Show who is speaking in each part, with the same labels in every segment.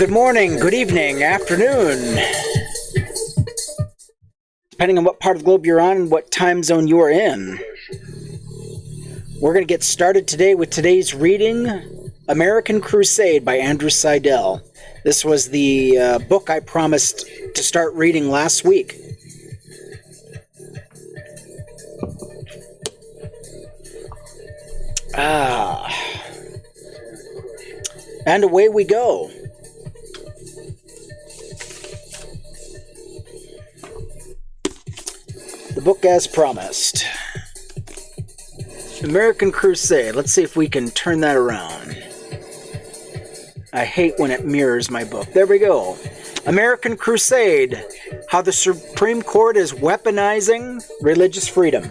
Speaker 1: good morning, good evening, afternoon. Depending on what part of the globe you're on and what time zone you are in. We're going to get started today with today's reading, American Crusade by Andrew Seidel. This was the book I promised to start reading last week. And away we go. The book as promised. American Crusade. Let's see if we can turn that around. I hate when it mirrors my book. There we go. American Crusade. How the Supreme Court is weaponizing religious freedom.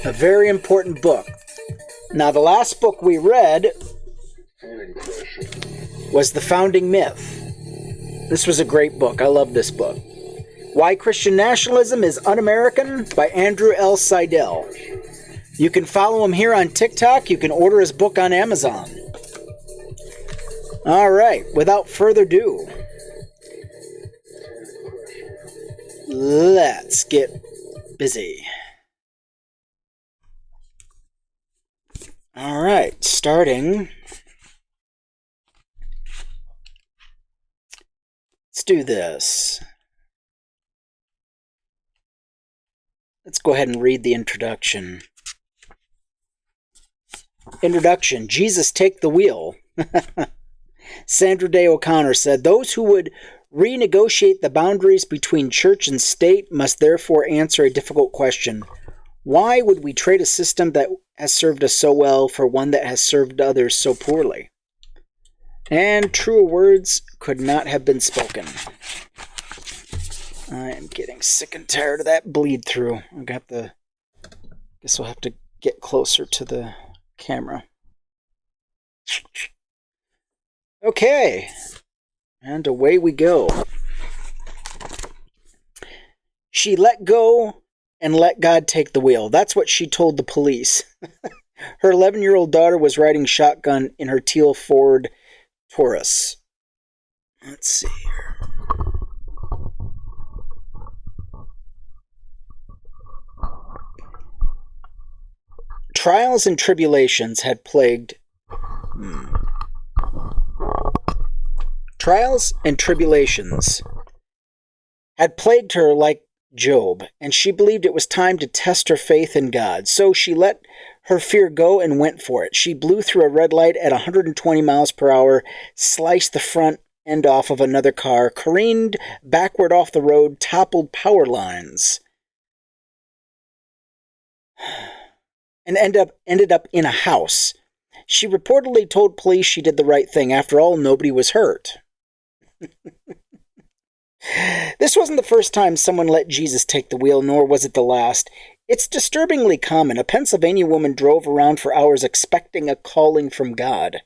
Speaker 1: A very important book. Now, the last book we read was The Founding Myth. This was a great book. I love this book. Why Christian Nationalism is Un-American by Andrew L. Seidel. You can follow him here on TikTok. You can order his book on Amazon. All right, without further ado, let's get busy. All right, starting. Let's do this. Let's go ahead and read the introduction. Introduction, Jesus Take the Wheel. Sandra Day O'Connor said, those who would renegotiate the boundaries between church and state must therefore answer a difficult question. Why would we trade a system that has served us so well for one that has served others so poorly? And truer words could not have been spoken. I am getting sick and tired of that bleed through. Guess we'll have to get closer to the camera. Okay. And away we go. She let go and let God take the wheel. That's what she told the police. Her 11-year-old daughter was riding shotgun in her teal Ford Taurus. Let's see here. Trials and tribulations had plagued... Trials and tribulations had plagued her like Job, and she believed it was time to test her faith in God. So she let her fear go and went for it. She blew through a red light at 120 miles per hour, sliced the front end off of another car, careened backward off the road, toppled power lines, and ended up in a house. She reportedly told police she did the right thing. After all, nobody was hurt. This wasn't the first time someone let Jesus take the wheel, nor was it the last. It's disturbingly common. A Pennsylvania woman drove around for hours expecting a calling from God.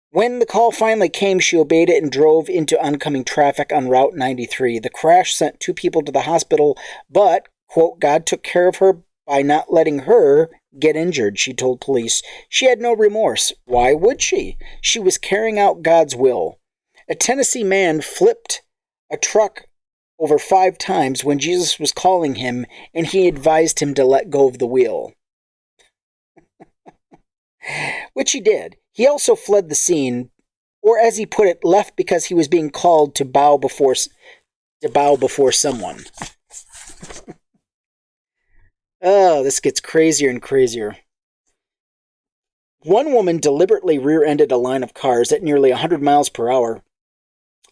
Speaker 1: When the call finally came, she obeyed it and drove into oncoming traffic on Route 93. The crash sent 2 people to the hospital, but, quote, God took care of her by not letting her get injured, she told police. She had no remorse. Why would she? She was carrying out God's will. A Tennessee man flipped a truck over 5 times when Jesus was calling him, and he advised him to let go of the wheel. Which he did. He also fled the scene, or as he put it, left because he was being called to bow before someone. Oh, this gets crazier and crazier. One woman deliberately rear-ended a line of cars at nearly 100 miles per hour,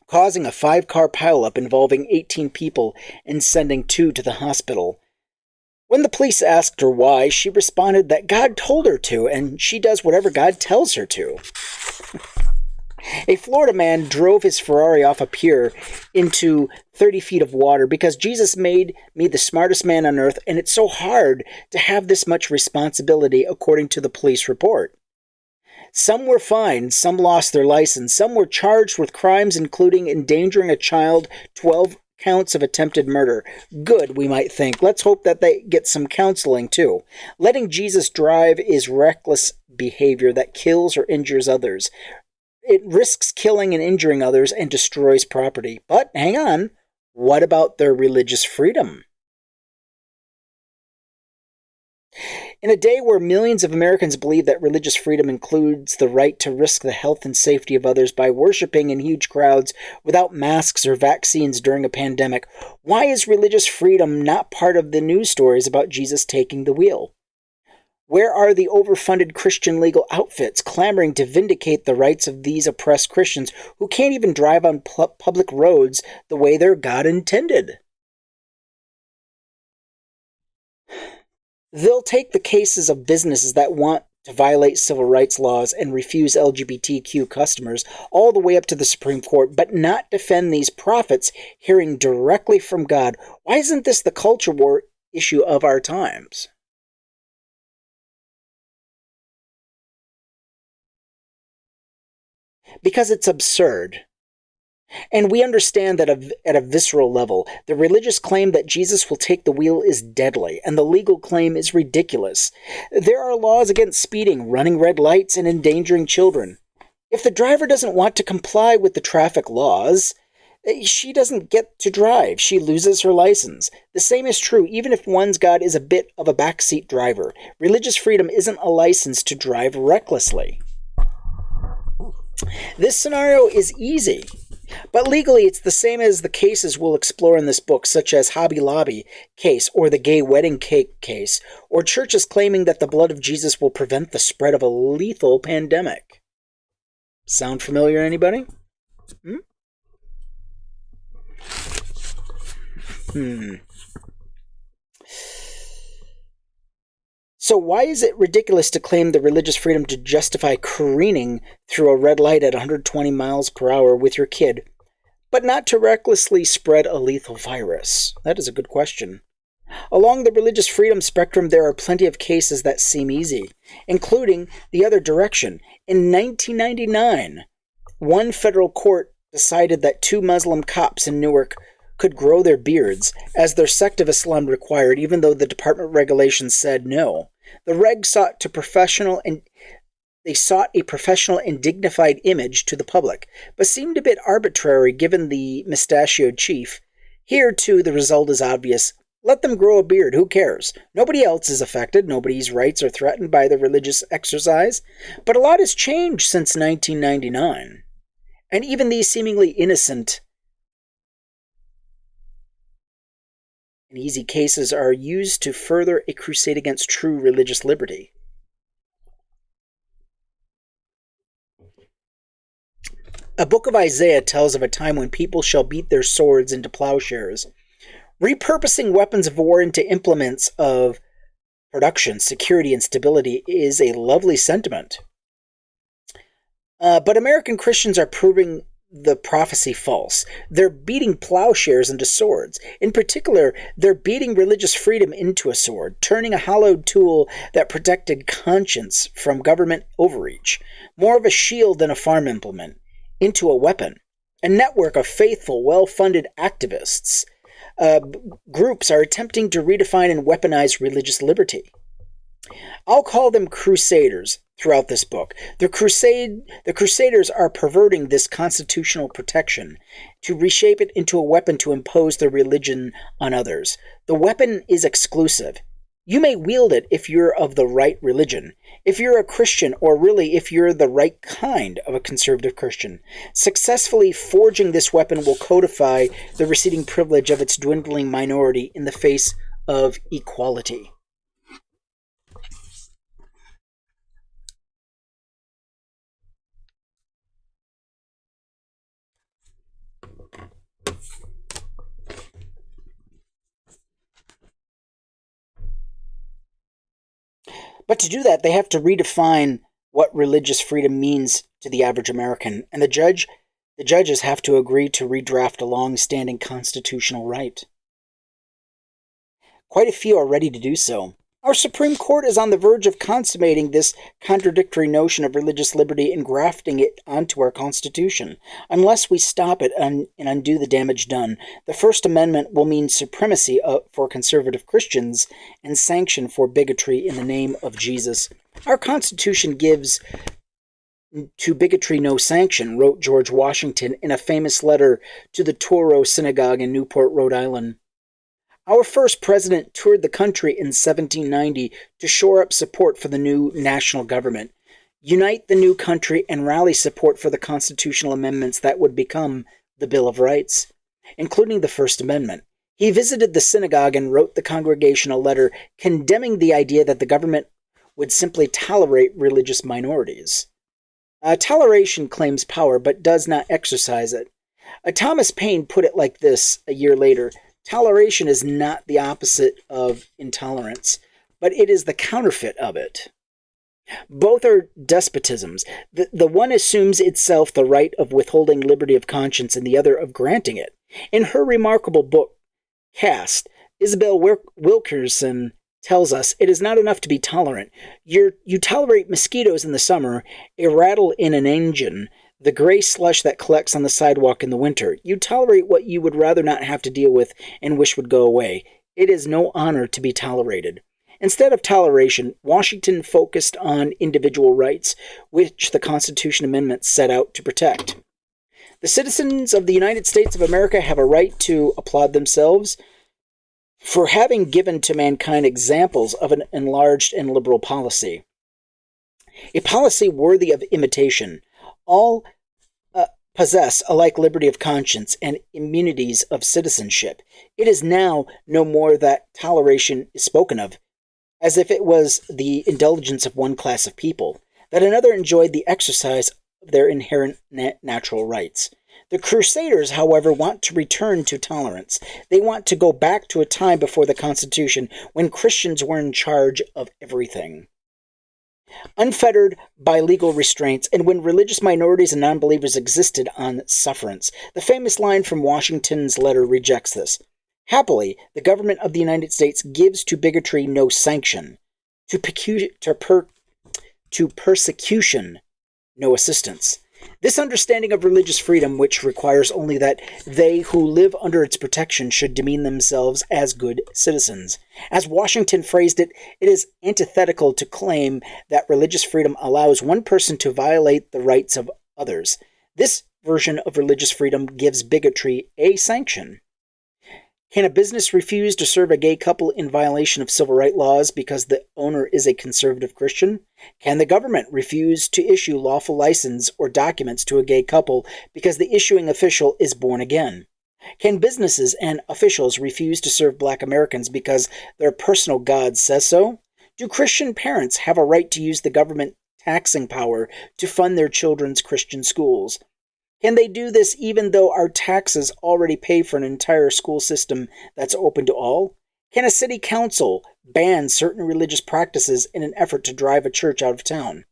Speaker 1: causing a 5-car pileup involving 18 people and sending 2 to the hospital. When the police asked her why, she responded that God told her to, and she does whatever God tells her to. A Florida man drove his Ferrari off a pier into 30 feet of water because Jesus made me the smartest man on earth, and it's so hard to have this much responsibility, according to the police report. Some were fined, some lost their license, some were charged with crimes including endangering a child, 12 counts of attempted murder. Good, we might think. Let's hope that they get some counseling, too. Letting Jesus drive is reckless behavior that kills or injures others. It risks killing and injuring others and destroys property. But hang on, what about their religious freedom? In a day where millions of Americans believe that religious freedom includes the right to risk the health and safety of others by worshiping in huge crowds without masks or vaccines during a pandemic, why is religious freedom not part of the news stories about Jesus taking the wheel? Where are the overfunded Christian legal outfits clamoring to vindicate the rights of these oppressed Christians who can't even drive on public roads the way their God intended? They'll take the cases of businesses that want to violate civil rights laws and refuse LGBTQ customers all the way up to the Supreme Court, but not defend these prophets hearing directly from God. Why isn't this the culture war issue of our times? Because it's absurd. And we understand that at a visceral level, the religious claim that Jesus will take the wheel is deadly, and the legal claim is ridiculous. There are laws against speeding, running red lights, and endangering children. If the driver doesn't want to comply with the traffic laws, she doesn't get to drive. She loses her license. The same is true even if one's God is a bit of a backseat driver. Religious freedom isn't a license to drive recklessly. This scenario is easy. But legally, it's the same as the cases we'll explore in this book, such as Hobby Lobby case or the gay wedding cake case, or churches claiming that the blood of Jesus will prevent the spread of a lethal pandemic. Sound familiar, anybody? So why is it ridiculous to claim the religious freedom to justify careening through a red light at 120 miles per hour with your kid, but not to recklessly spread a lethal virus? That is a good question. Along the religious freedom spectrum, there are plenty of cases that seem easy, including the other direction. In 1999, one federal court decided that 2 Muslim cops in Newark could grow their beards, as their sect of Islam required, even though the department regulations said no. The reg sought a professional and dignified image to the public, but seemed a bit arbitrary given the mustachioed chief. Here, too, the result is obvious. Let them grow a beard, who cares? Nobody else is affected, nobody's rights are threatened by the religious exercise. But a lot has changed since 1999. And even these seemingly innocent and easy cases are used to further a crusade against true religious liberty. A book of Isaiah tells of a time when people shall beat their swords into plowshares, repurposing weapons of war into implements of production. Security and stability is a lovely sentiment. But American Christians are proving the prophecy false. They're beating plowshares into swords. In particular, they're beating religious freedom into a sword, turning a hollowed tool that protected conscience from government overreach, more of a shield than a farm implement, into a weapon. A network of faithful, well-funded activists groups are attempting to redefine and weaponize religious liberty. I'll call them crusaders throughout this book. The crusaders are perverting this constitutional protection to reshape it into a weapon to impose their religion on others. The weapon is exclusive. You may wield it if you're of the right religion, if you're a Christian, or really if you're the right kind of a conservative Christian. Successfully forging this weapon will codify the receding privilege of its dwindling minority in the face of equality. But to do that, they have to redefine what religious freedom means to the average American, and the judges have to agree to redraft a long-standing constitutional right. Quite a few are ready to do so. Our Supreme Court is on the verge of consummating this contradictory notion of religious liberty and grafting it onto our Constitution. Unless we stop it and undo the damage done, the First Amendment will mean supremacy for conservative Christians and sanction for bigotry in the name of Jesus. Our Constitution gives to bigotry no sanction, wrote George Washington in a famous letter to the Toro Synagogue in Newport, Rhode Island. Our first president toured the country in 1790 to shore up support for the new national government, unite the new country, and rally support for the constitutional amendments that would become the Bill of Rights, including the First Amendment. He visited the synagogue and wrote the congregation a letter condemning the idea that the government would simply tolerate religious minorities. Toleration claims power but does not exercise it. Thomas Paine put it like this a year later: toleration is not the opposite of intolerance, but it is the counterfeit of it. Both are despotisms. The one assumes itself the right of withholding liberty of conscience and the other of granting it. In her remarkable book, Caste, Isabel Wilkerson tells us it is not enough to be tolerant. You tolerate mosquitoes in the summer, a rattle in an engine, the gray slush that collects on the sidewalk in the winter. You tolerate what you would rather not have to deal with and wish would go away. It is no honor to be tolerated. Instead of toleration, Washington focused on individual rights, which the Constitution amendments set out to protect. The citizens of the United States of America have a right to applaud themselves for having given to mankind examples of an enlarged and liberal policy. A policy worthy of imitation. All possess alike liberty of conscience and immunities of citizenship. It is now no more that toleration is spoken of, as if it was the indulgence of one class of people, that another enjoyed the exercise of their inherent natural rights. The Crusaders, however, want to return to tolerance. They want to go back to a time before the Constitution, when Christians were in charge of everything, unfettered by legal restraints, and when religious minorities and non-believers existed on sufferance. The famous line from Washington's letter rejects this. Happily, the government of the United States gives to bigotry no sanction, to persecution no assistance. This understanding of religious freedom, which requires only that they who live under its protection should demean themselves as good citizens. As Washington phrased it, it is antithetical to claim that religious freedom allows one person to violate the rights of others. This version of religious freedom gives bigotry a sanction. Can a business refuse to serve a gay couple in violation of civil rights laws because the owner is a conservative Christian? Can the government refuse to issue lawful license or documents to a gay couple because the issuing official is born again? Can businesses and officials refuse to serve Black Americans because their personal God says so? Do Christian parents have a right to use the government taxing power to fund their children's Christian schools? Can they do this even though our taxes already pay for an entire school system that's open to all? Can a city council ban certain religious practices in an effort to drive a church out of town?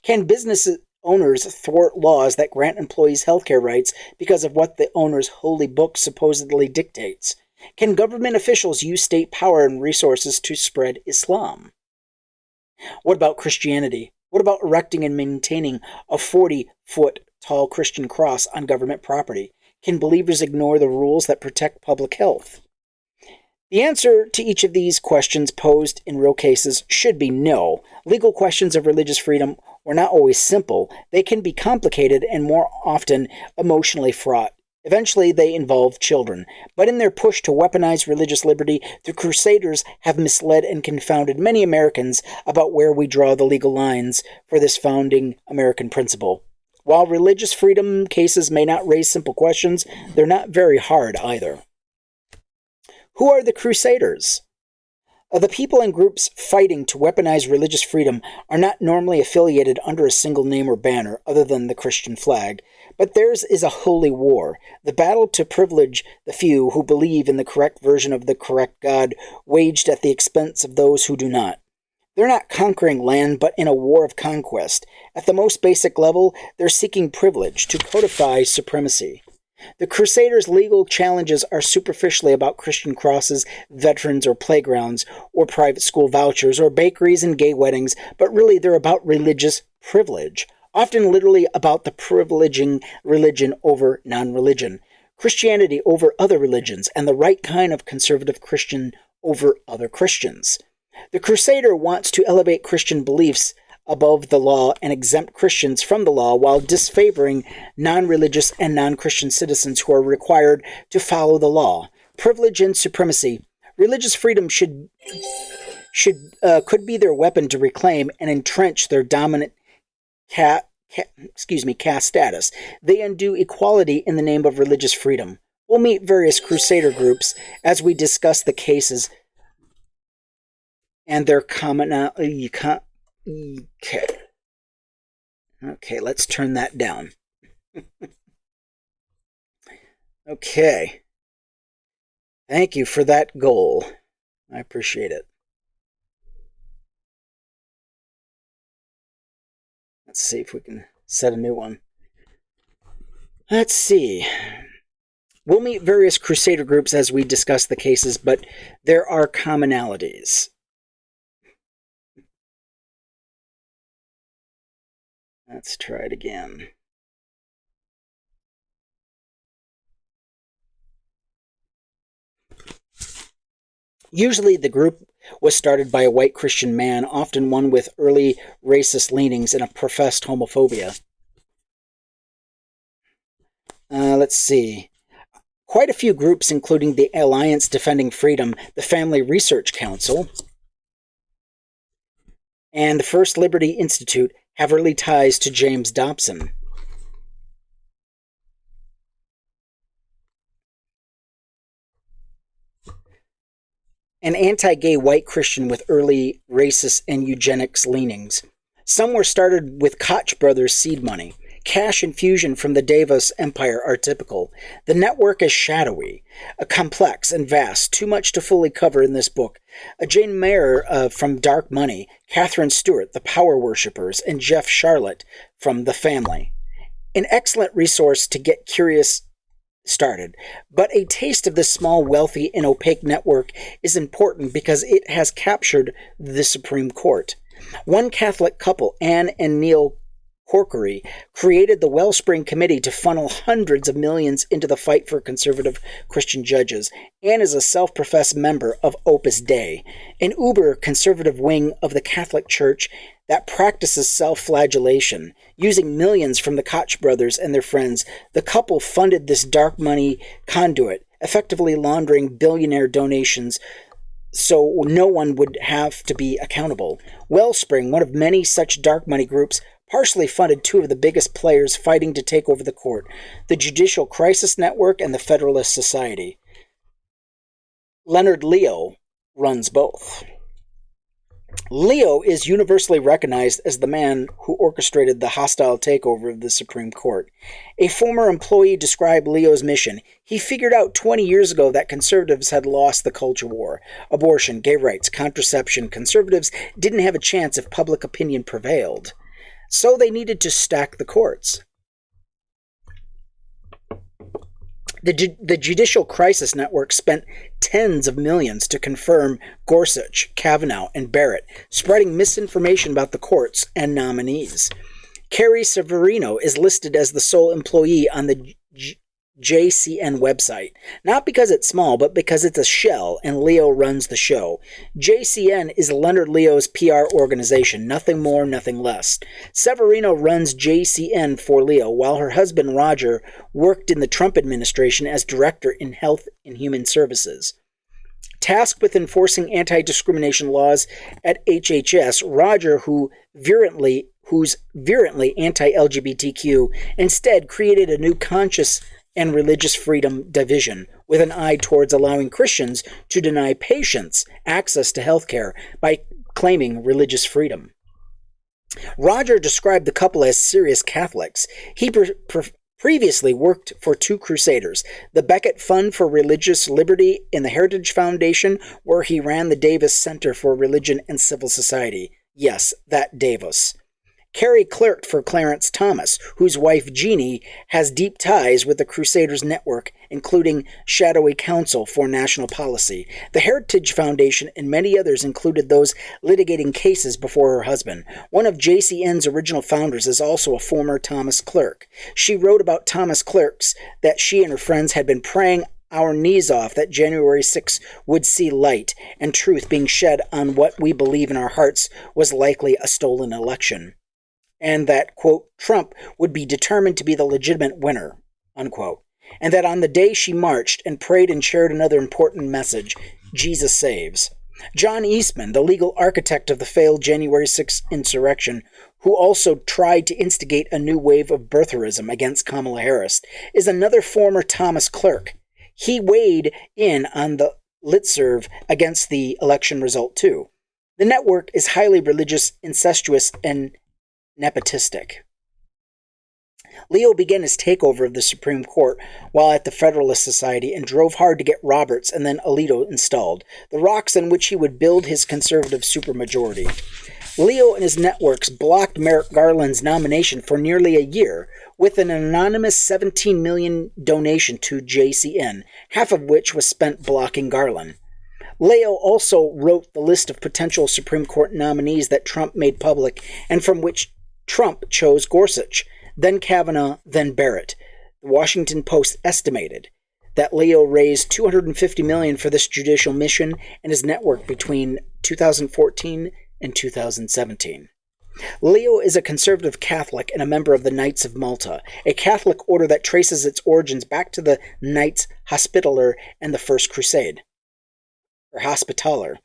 Speaker 1: Can business owners thwart laws that grant employees healthcare rights because of what the owner's holy book supposedly dictates? Can government officials use state power and resources to spread Islam? What about Christianity? What about erecting and maintaining a 40-foot tall Christian cross on government property? Can believers ignore the rules that protect public health? The answer to each of these questions posed in real cases should be no. Legal questions of religious freedom were not always simple. They can be complicated and more often emotionally fraught. Eventually, they involve children. But in their push to weaponize religious liberty, the Crusaders have misled and confounded many Americans about where we draw the legal lines for this founding American principle. While religious freedom cases may not raise simple questions, they're not very hard either. Who are the Crusaders? The people and groups fighting to weaponize religious freedom are not normally affiliated under a single name or banner other than the Christian flag, but theirs is a holy war, the battle to privilege the few who believe in the correct version of the correct God, waged at the expense of those who do not. They're not conquering land, but in a war of conquest. At the most basic level, they're seeking privilege to codify supremacy. The Crusaders' legal challenges are superficially about Christian crosses, veterans or playgrounds, or private school vouchers, or bakeries and gay weddings, but really they're about religious privilege, often literally about the privileging religion over non-religion, Christianity over other religions, and the right kind of conservative Christian over other Christians. The Crusader wants to elevate Christian beliefs above the law and exempt Christians from the law while disfavoring non-religious and non-Christian citizens who are required to follow the law. Privilege and supremacy. Religious freedom could be their weapon to reclaim and entrench their dominant caste status. They undo equality in the name of religious freedom. We'll meet various Crusader groups as we discuss the cases and their commonality. Okay, let's turn that down. Okay. Thank you for that goal. I appreciate it. Let's see if we can set a new one. Let's see. We'll meet various Crusader groups as we discuss the cases, but there are commonalities. Let's try it again. Usually the group was started by a white Christian man, often one with early racist leanings and a professed homophobia. Let's see. Quite a few groups, including the Alliance Defending Freedom, the Family Research Council, and the First Liberty Institute, have early ties to James Dobson. An anti-gay white Christian with early racist and eugenics leanings. Some were started with Koch brothers' seed money. Cash infusion from the Davos Empire are typical. The network is shadowy, complex and vast, too much to fully cover in this book. Jane Mayer from Dark Money, Catherine Stewart, The Power Worshippers, and Jeff Charlotte from The Family. An excellent resource to get curious started, but a taste of this small, wealthy, and opaque network is important because it has captured the Supreme Court. One Catholic couple, Anne and Neil Corkery, created the Wellspring Committee to funnel hundreds of millions into the fight for conservative Christian judges. Anne is a self-professed member of Opus Dei, an uber-conservative wing of the Catholic Church that practices self-flagellation. Using millions from the Koch brothers and their friends, the couple funded this dark money conduit, effectively laundering billionaire donations so no one would have to be accountable. Wellspring, one of many such dark money groups, partially funded two of the biggest players fighting to take over the court, the Judicial Crisis Network and the Federalist Society. Leonard Leo runs both. Leo is universally recognized as the man who orchestrated the hostile takeover of the Supreme Court. A former employee described Leo's mission. He figured out 20 years ago that conservatives had lost the culture war. Abortion, gay rights, contraception. Conservatives didn't have a chance if public opinion prevailed. So they needed to stack the courts. The Judicial Crisis Network spent tens of millions to confirm Gorsuch, Kavanaugh, and Barrett, spreading misinformation about the courts and nominees. Carrie Severino is listed as the sole employee on the JCN website, not because it's small, but because it's a shell and Leo runs the show. JCN is Leonard Leo's PR organization, nothing more, nothing less. Severino runs JCN for Leo, while her husband Roger worked in the Trump administration as director in Health and Human Services. Tasked with enforcing anti-discrimination laws at HHS, Roger, who's virulently anti-LGBTQ, instead created a new conscious and religious freedom division, with an eye towards allowing Christians to deny patients access to health care by claiming religious freedom. Roger described the couple as serious Catholics. He previously worked for two Crusaders, the Becket Fund for Religious Liberty and the Heritage Foundation, where he ran the Davis Center for Religion and Civil Society. Yes, that Davos. Carrie clerked for Clarence Thomas, whose wife Jeannie has deep ties with the Crusaders network, including shadowy counsel for national policy. The Heritage Foundation and many others included those litigating cases before her husband. One of JCN's original founders is also a former Thomas clerk. She wrote about Thomas clerks that she and her friends had been praying our knees off that January 6th would see light and truth being shed on what we believe in our hearts was likely a stolen election, and that, quote, Trump would be determined to be the legitimate winner, unquote, and that on the day she marched and prayed and shared another important message, Jesus saves. John Eastman, the legal architect of the failed January 6th insurrection, who also tried to instigate a new wave of birtherism against Kamala Harris, is another former Thomas clerk. He weighed in on the listserv against the election result, too. The network is highly religious, incestuous, and nepotistic. Leo began his takeover of the Supreme Court while at the Federalist Society and drove hard to get Roberts and then Alito installed, the rocks on which he would build his conservative supermajority. Leo and his networks blocked Merrick Garland's nomination for nearly a year with an anonymous $17 million donation to JCN, half of which was spent blocking Garland. Leo also wrote the list of potential Supreme Court nominees that Trump made public and from which Trump chose Gorsuch, then Kavanaugh, then Barrett. The Washington Post estimated that Leo raised $250 million for this judicial mission and his network between 2014 and 2017. Leo is a conservative Catholic and a member of the Knights of Malta, a Catholic order that traces its origins back to the Knights Hospitaller and the First Crusade. Or Hospitaller.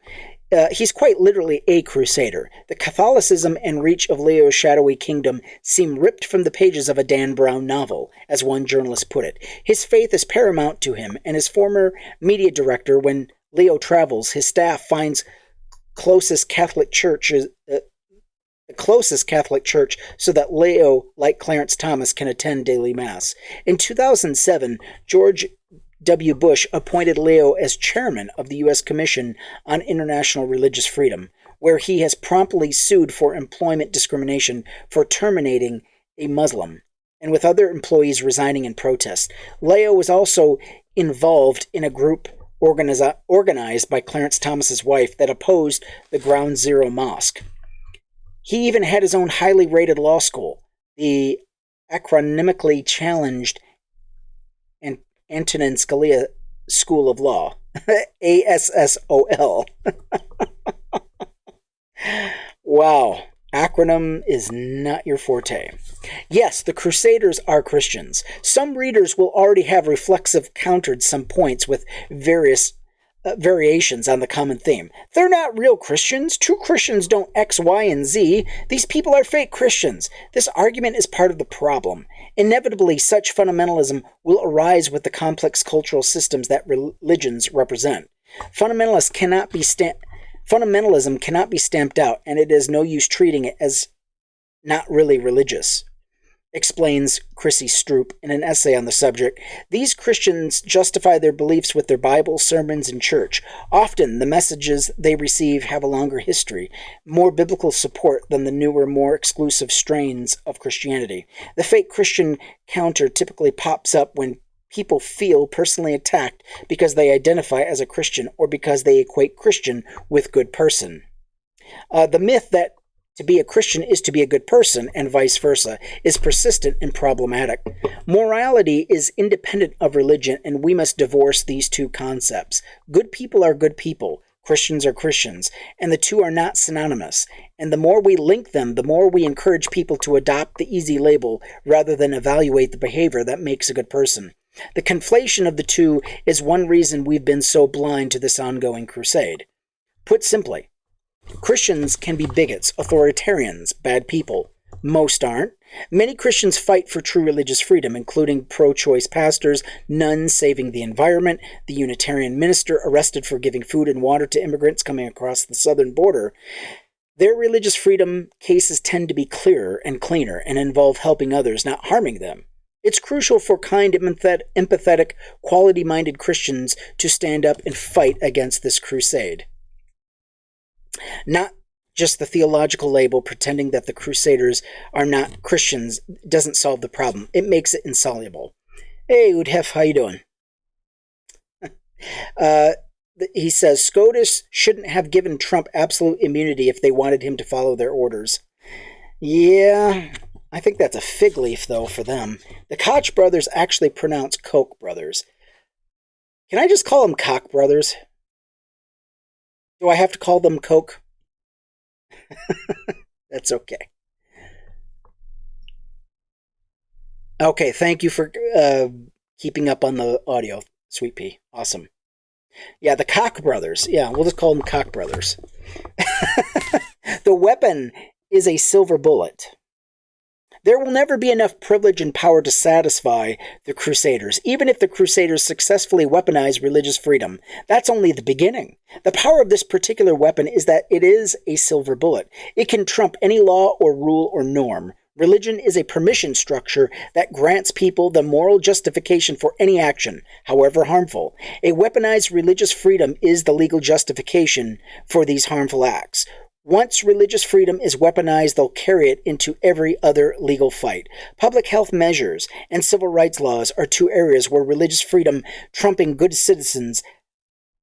Speaker 1: He's quite literally a crusader. The Catholicism and reach of Leo's shadowy kingdom seem ripped from the pages of a Dan Brown novel, as one journalist put it. His faith is paramount to him, and as former media director, when Leo travels, his staff finds the closest Catholic church so that Leo, like Clarence Thomas, can attend daily mass. In 2007, George W. Bush appointed Leo as chairman of the U.S. Commission on International Religious Freedom, where he has promptly sued for employment discrimination for terminating a Muslim, and with other employees resigning in protest. Leo was also involved in a group organized by Clarence Thomas's wife that opposed the Ground Zero Mosque. He even had his own highly rated law school, the acronymically challenged Antonin Scalia School of Law, ASSOL. Wow, acronym is not your forte. Yes, the Crusaders are Christians. Some readers will already have reflexive countered some points with various variations on the common theme. They're not real Christians. True Christians don't X, Y, and Z. These people are fake Christians. This argument is part of the problem. Inevitably, such fundamentalism will arise with the complex cultural systems that religions represent. Fundamentalism cannot be stamped out, and it is no use treating it as not really religious, explains Chrissy Stroop in an essay on the subject. These Christians justify their beliefs with their Bible, sermons, and church. Often, the messages they receive have a longer history, more biblical support than the newer, more exclusive strains of Christianity. The fake Christian counter typically pops up when people feel personally attacked because they identify as a Christian or because they equate Christian with good person. The myth that to be a Christian is to be a good person, and vice versa, is persistent and problematic. Morality is independent of religion, and we must divorce these two concepts. Good people are good people. Christians are Christians, and the two are not synonymous. And the more we link them, the more we encourage people to adopt the easy label rather than evaluate the behavior that makes a good person. The conflation of the two is one reason we've been so blind to this ongoing crusade. Put simply, Christians can be bigots, authoritarians, bad people. Most aren't. Many Christians fight for true religious freedom, including pro-choice pastors, nuns saving the environment, the Unitarian minister arrested for giving food and water to immigrants coming across the southern border. Their religious freedom cases tend to be clearer and cleaner and involve helping others, not harming them. It's crucial for kind, empathetic, quality-minded Christians to stand up and fight against this crusade. Not Just the theological label pretending that the Crusaders are not Christians doesn't solve the problem. It makes it insoluble. Hey, Udhef, how you doing? He says, SCOTUS shouldn't have given Trump absolute immunity if they wanted him to follow their orders. Yeah, I think that's a fig leaf, though, for them. The Koch brothers actually pronounce Koch brothers. Can I just call them Koch brothers? Do I have to call them Koch? That's okay. Okay, thank you for keeping up on the audio, Sweet Pea. Awesome. Yeah, the Koch brothers. Yeah, we'll just call them Koch brothers. The weapon is a silver bullet. There will never be enough privilege and power to satisfy the Crusaders, even if the Crusaders successfully weaponize religious freedom. That's only the beginning. The power of this particular weapon is that it is a silver bullet. It can trump any law or rule or norm. Religion is a permission structure that grants people the moral justification for any action, however harmful. A weaponized religious freedom is the legal justification for these harmful acts. Once religious freedom is weaponized, they'll carry it into every other legal fight. Public health measures and civil rights laws are two areas where religious freedom trumping good citizens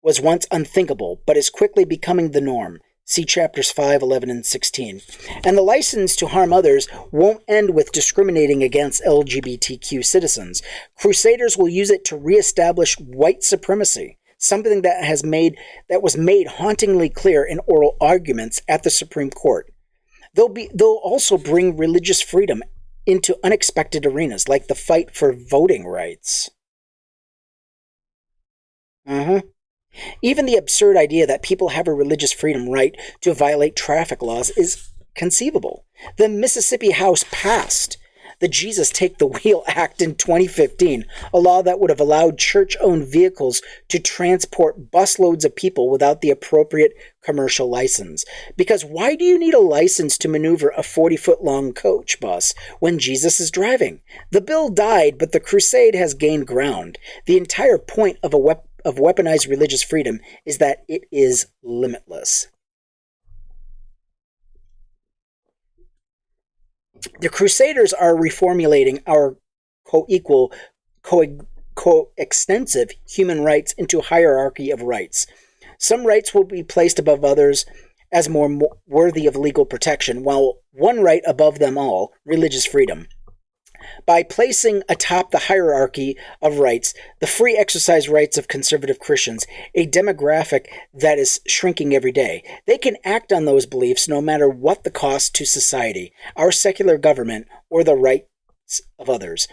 Speaker 1: was once unthinkable, but is quickly becoming the norm. See chapters 5, 11, and 16. And the license to harm others won't end with discriminating against LGBTQ citizens. Crusaders will use it to reestablish white supremacy, something that was made hauntingly clear in oral arguments at the Supreme Court. They'll also bring religious freedom into unexpected arenas, like the fight for voting rights. Even the absurd idea that people have a religious freedom right to violate traffic laws is conceivable. The Mississippi House passed the Jesus Take the Wheel Act in 2015, a law that would have allowed church-owned vehicles to transport busloads of people without the appropriate commercial license. Because why do you need a license to maneuver a 40-foot-long coach bus when Jesus is driving? The bill died, but the crusade has gained ground. The entire point of weaponized religious freedom is that it is limitless. The Crusaders are reformulating our coextensive human rights into a hierarchy of rights. Some rights will be placed above others as more worthy of legal protection, while one right above them all, religious freedom. By placing atop the hierarchy of rights the free exercise rights of conservative Christians, a demographic that is shrinking every day, they can act on those beliefs no matter what the cost to society, our secular government, or the rights of others.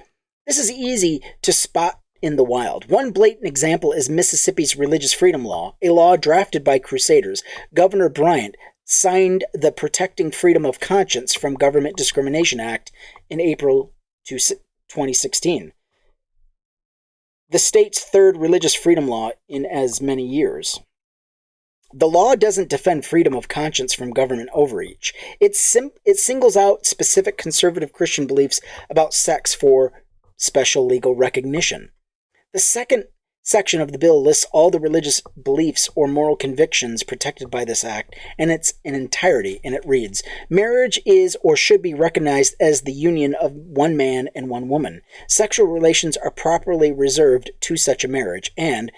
Speaker 1: This is easy to spot in the wild. One blatant example is Mississippi's religious freedom law, a law drafted by Crusaders. Governor Bryant signed the Protecting Freedom of Conscience from Government Discrimination Act in April 2016. The state's third religious freedom law in as many years. The law doesn't defend freedom of conscience from government overreach. It singles out specific conservative Christian beliefs about sex for special legal recognition. The second section of the bill lists all the religious beliefs or moral convictions protected by this act, and it's in entirety, and it reads, marriage is or should be recognized as the union of one man and one woman. Sexual relations are properly reserved to such a marriage, and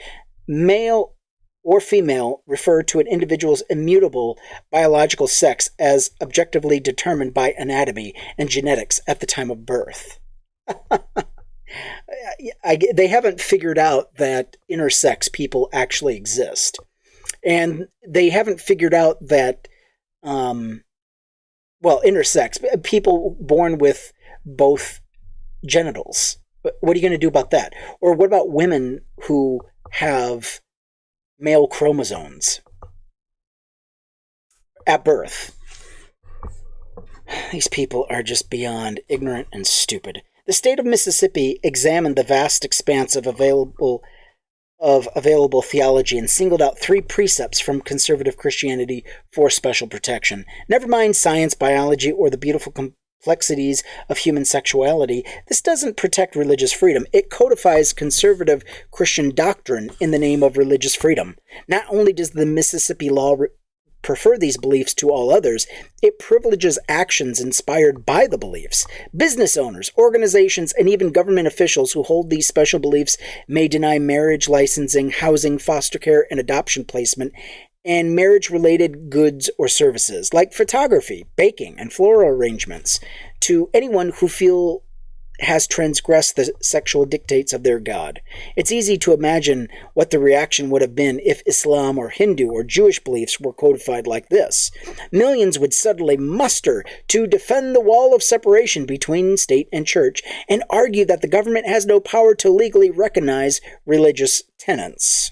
Speaker 1: male or female refer to an individual's immutable biological sex as objectively determined by anatomy and genetics at the time of birth. They haven't figured out that intersex people actually exist. And they haven't figured out that, intersex, people born with both genitals. What are you going to do about that? Or what about women who have male chromosomes at birth? These people are just beyond ignorant and stupid. The state of Mississippi examined the vast expanse of available theology and singled out 3 precepts from conservative Christianity for special protection. Never mind science, biology, or the beautiful complexities of human sexuality, this doesn't protect religious freedom. It codifies conservative Christian doctrine in the name of religious freedom. Not only does the Mississippi law prefer these beliefs to all others, it privileges actions inspired by the beliefs. Business owners, organizations, and even government officials who hold these special beliefs may deny marriage licensing, housing, foster care, and adoption placement, and marriage-related goods or services, like photography, baking, and floral arrangements, to anyone who has transgressed the sexual dictates of their God. It's easy to imagine what the reaction would have been if Islam or Hindu or Jewish beliefs were codified like this. Millions would suddenly muster to defend the wall of separation between state and church and argue that the government has no power to legally recognize religious tenets.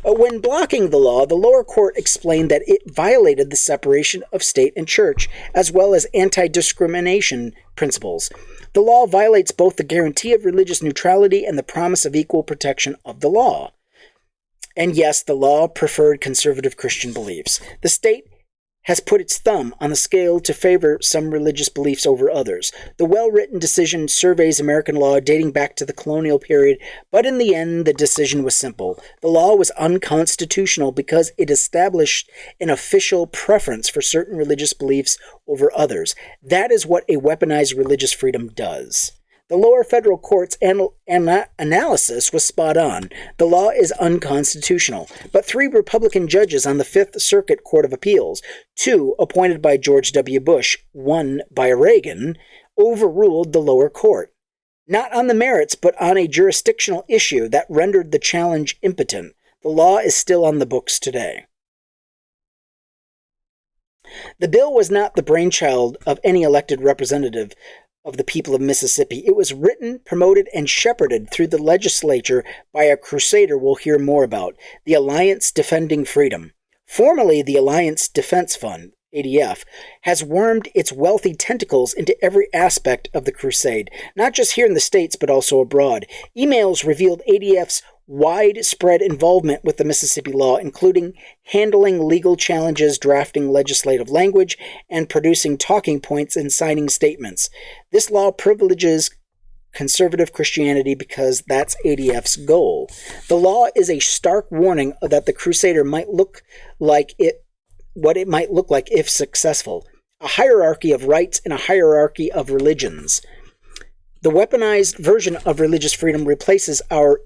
Speaker 1: When blocking the law, the lower court explained that it violated the separation of state and church, as well as anti-discrimination principles. The law violates both the guarantee of religious neutrality and the promise of equal protection of the law. And yes, the law preferred conservative Christian beliefs. The state has put its thumb on the scale to favor some religious beliefs over others. The well-written decision surveys American law dating back to the colonial period, but in the end, the decision was simple. The law was unconstitutional because it established an official preference for certain religious beliefs over others. That is what a weaponized religious freedom does. The lower federal court's analysis was spot on. The law is unconstitutional, but 3 Republican judges on the Fifth Circuit Court of Appeals, 2 appointed by George W. Bush, 1 by Reagan, overruled the lower court. Not on the merits, but on a jurisdictional issue that rendered the challenge impotent. The law is still on the books today. The bill was not the brainchild of any elected representative of the people of Mississippi. It was written, promoted, and shepherded through the legislature by a crusader we'll hear more about, the Alliance Defending Freedom. Formerly, the Alliance Defense Fund, ADF, has wormed its wealthy tentacles into every aspect of the crusade, not just here in the States, but also abroad. Emails revealed ADF's widespread involvement with the Mississippi law, including handling legal challenges, drafting legislative language, and producing talking points and signing statements. This law privileges conservative Christianity because that's ADF's goal. The law is a stark warning that the crusader might look like what it might look like if successful. A hierarchy of rights and a hierarchy of religions. The weaponized version of religious freedom replaces our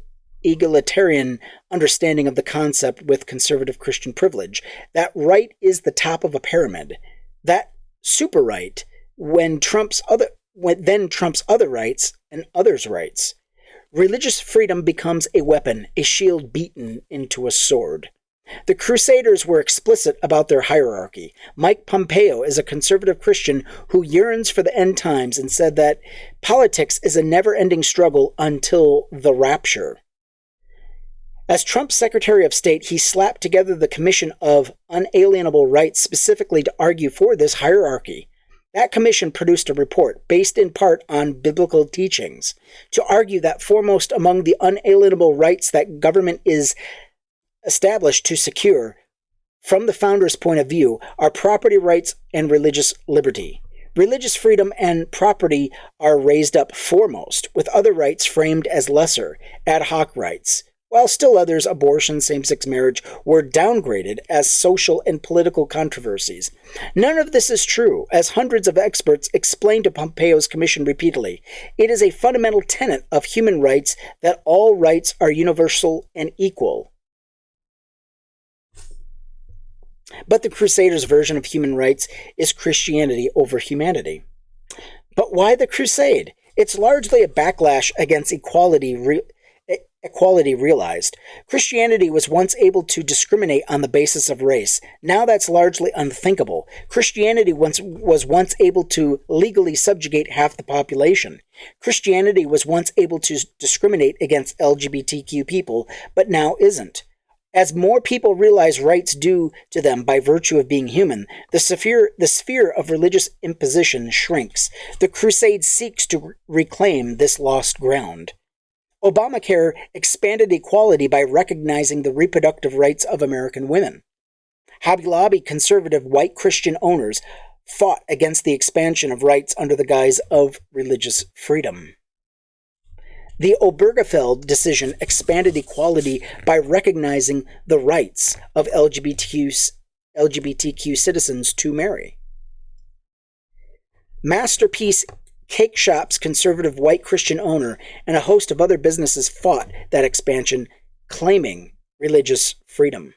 Speaker 1: egalitarian understanding of the concept with conservative Christian privilege. That right is the top of a pyramid. That super right then trumps other rights and others' rights. Religious freedom becomes a weapon, a shield beaten into a sword. The Crusaders were explicit about their hierarchy. Mike Pompeo is a conservative Christian who yearns for the end times and said that politics is a never-ending struggle until the rapture. As Trump's Secretary of State, he slapped together the Commission of Unalienable Rights specifically to argue for this hierarchy. That commission produced a report, based in part on biblical teachings, to argue that foremost among the unalienable rights that government is established to secure, from the founder's point of view, are property rights and religious liberty. Religious freedom and property are raised up foremost, with other rights framed as lesser, ad hoc rights, while still others, abortion, same-sex marriage, were downgraded as social and political controversies. None of this is true, as hundreds of experts explained to Pompeo's commission repeatedly. It is a fundamental tenet of human rights that all rights are universal and equal. But the Crusaders' version of human rights is Christianity over humanity. But why the crusade? It's largely a backlash against equality realized. Christianity was once able to discriminate on the basis of race. Now that's largely unthinkable. Christianity was once able to legally subjugate half the population. Christianity was once able to discriminate against LGBTQ people, but now isn't. As more people realize rights due to them by virtue of being human, the sphere of religious imposition shrinks. The crusade seeks to reclaim this lost ground. Obamacare expanded equality by recognizing the reproductive rights of American women. Hobby Lobby conservative white Christian owners fought against the expansion of rights under the guise of religious freedom. The Obergefell decision expanded equality by recognizing the rights of LGBTQ citizens to marry. Masterpiece Cake Shop's conservative white Christian owner and a host of other businesses fought that expansion, claiming religious freedom.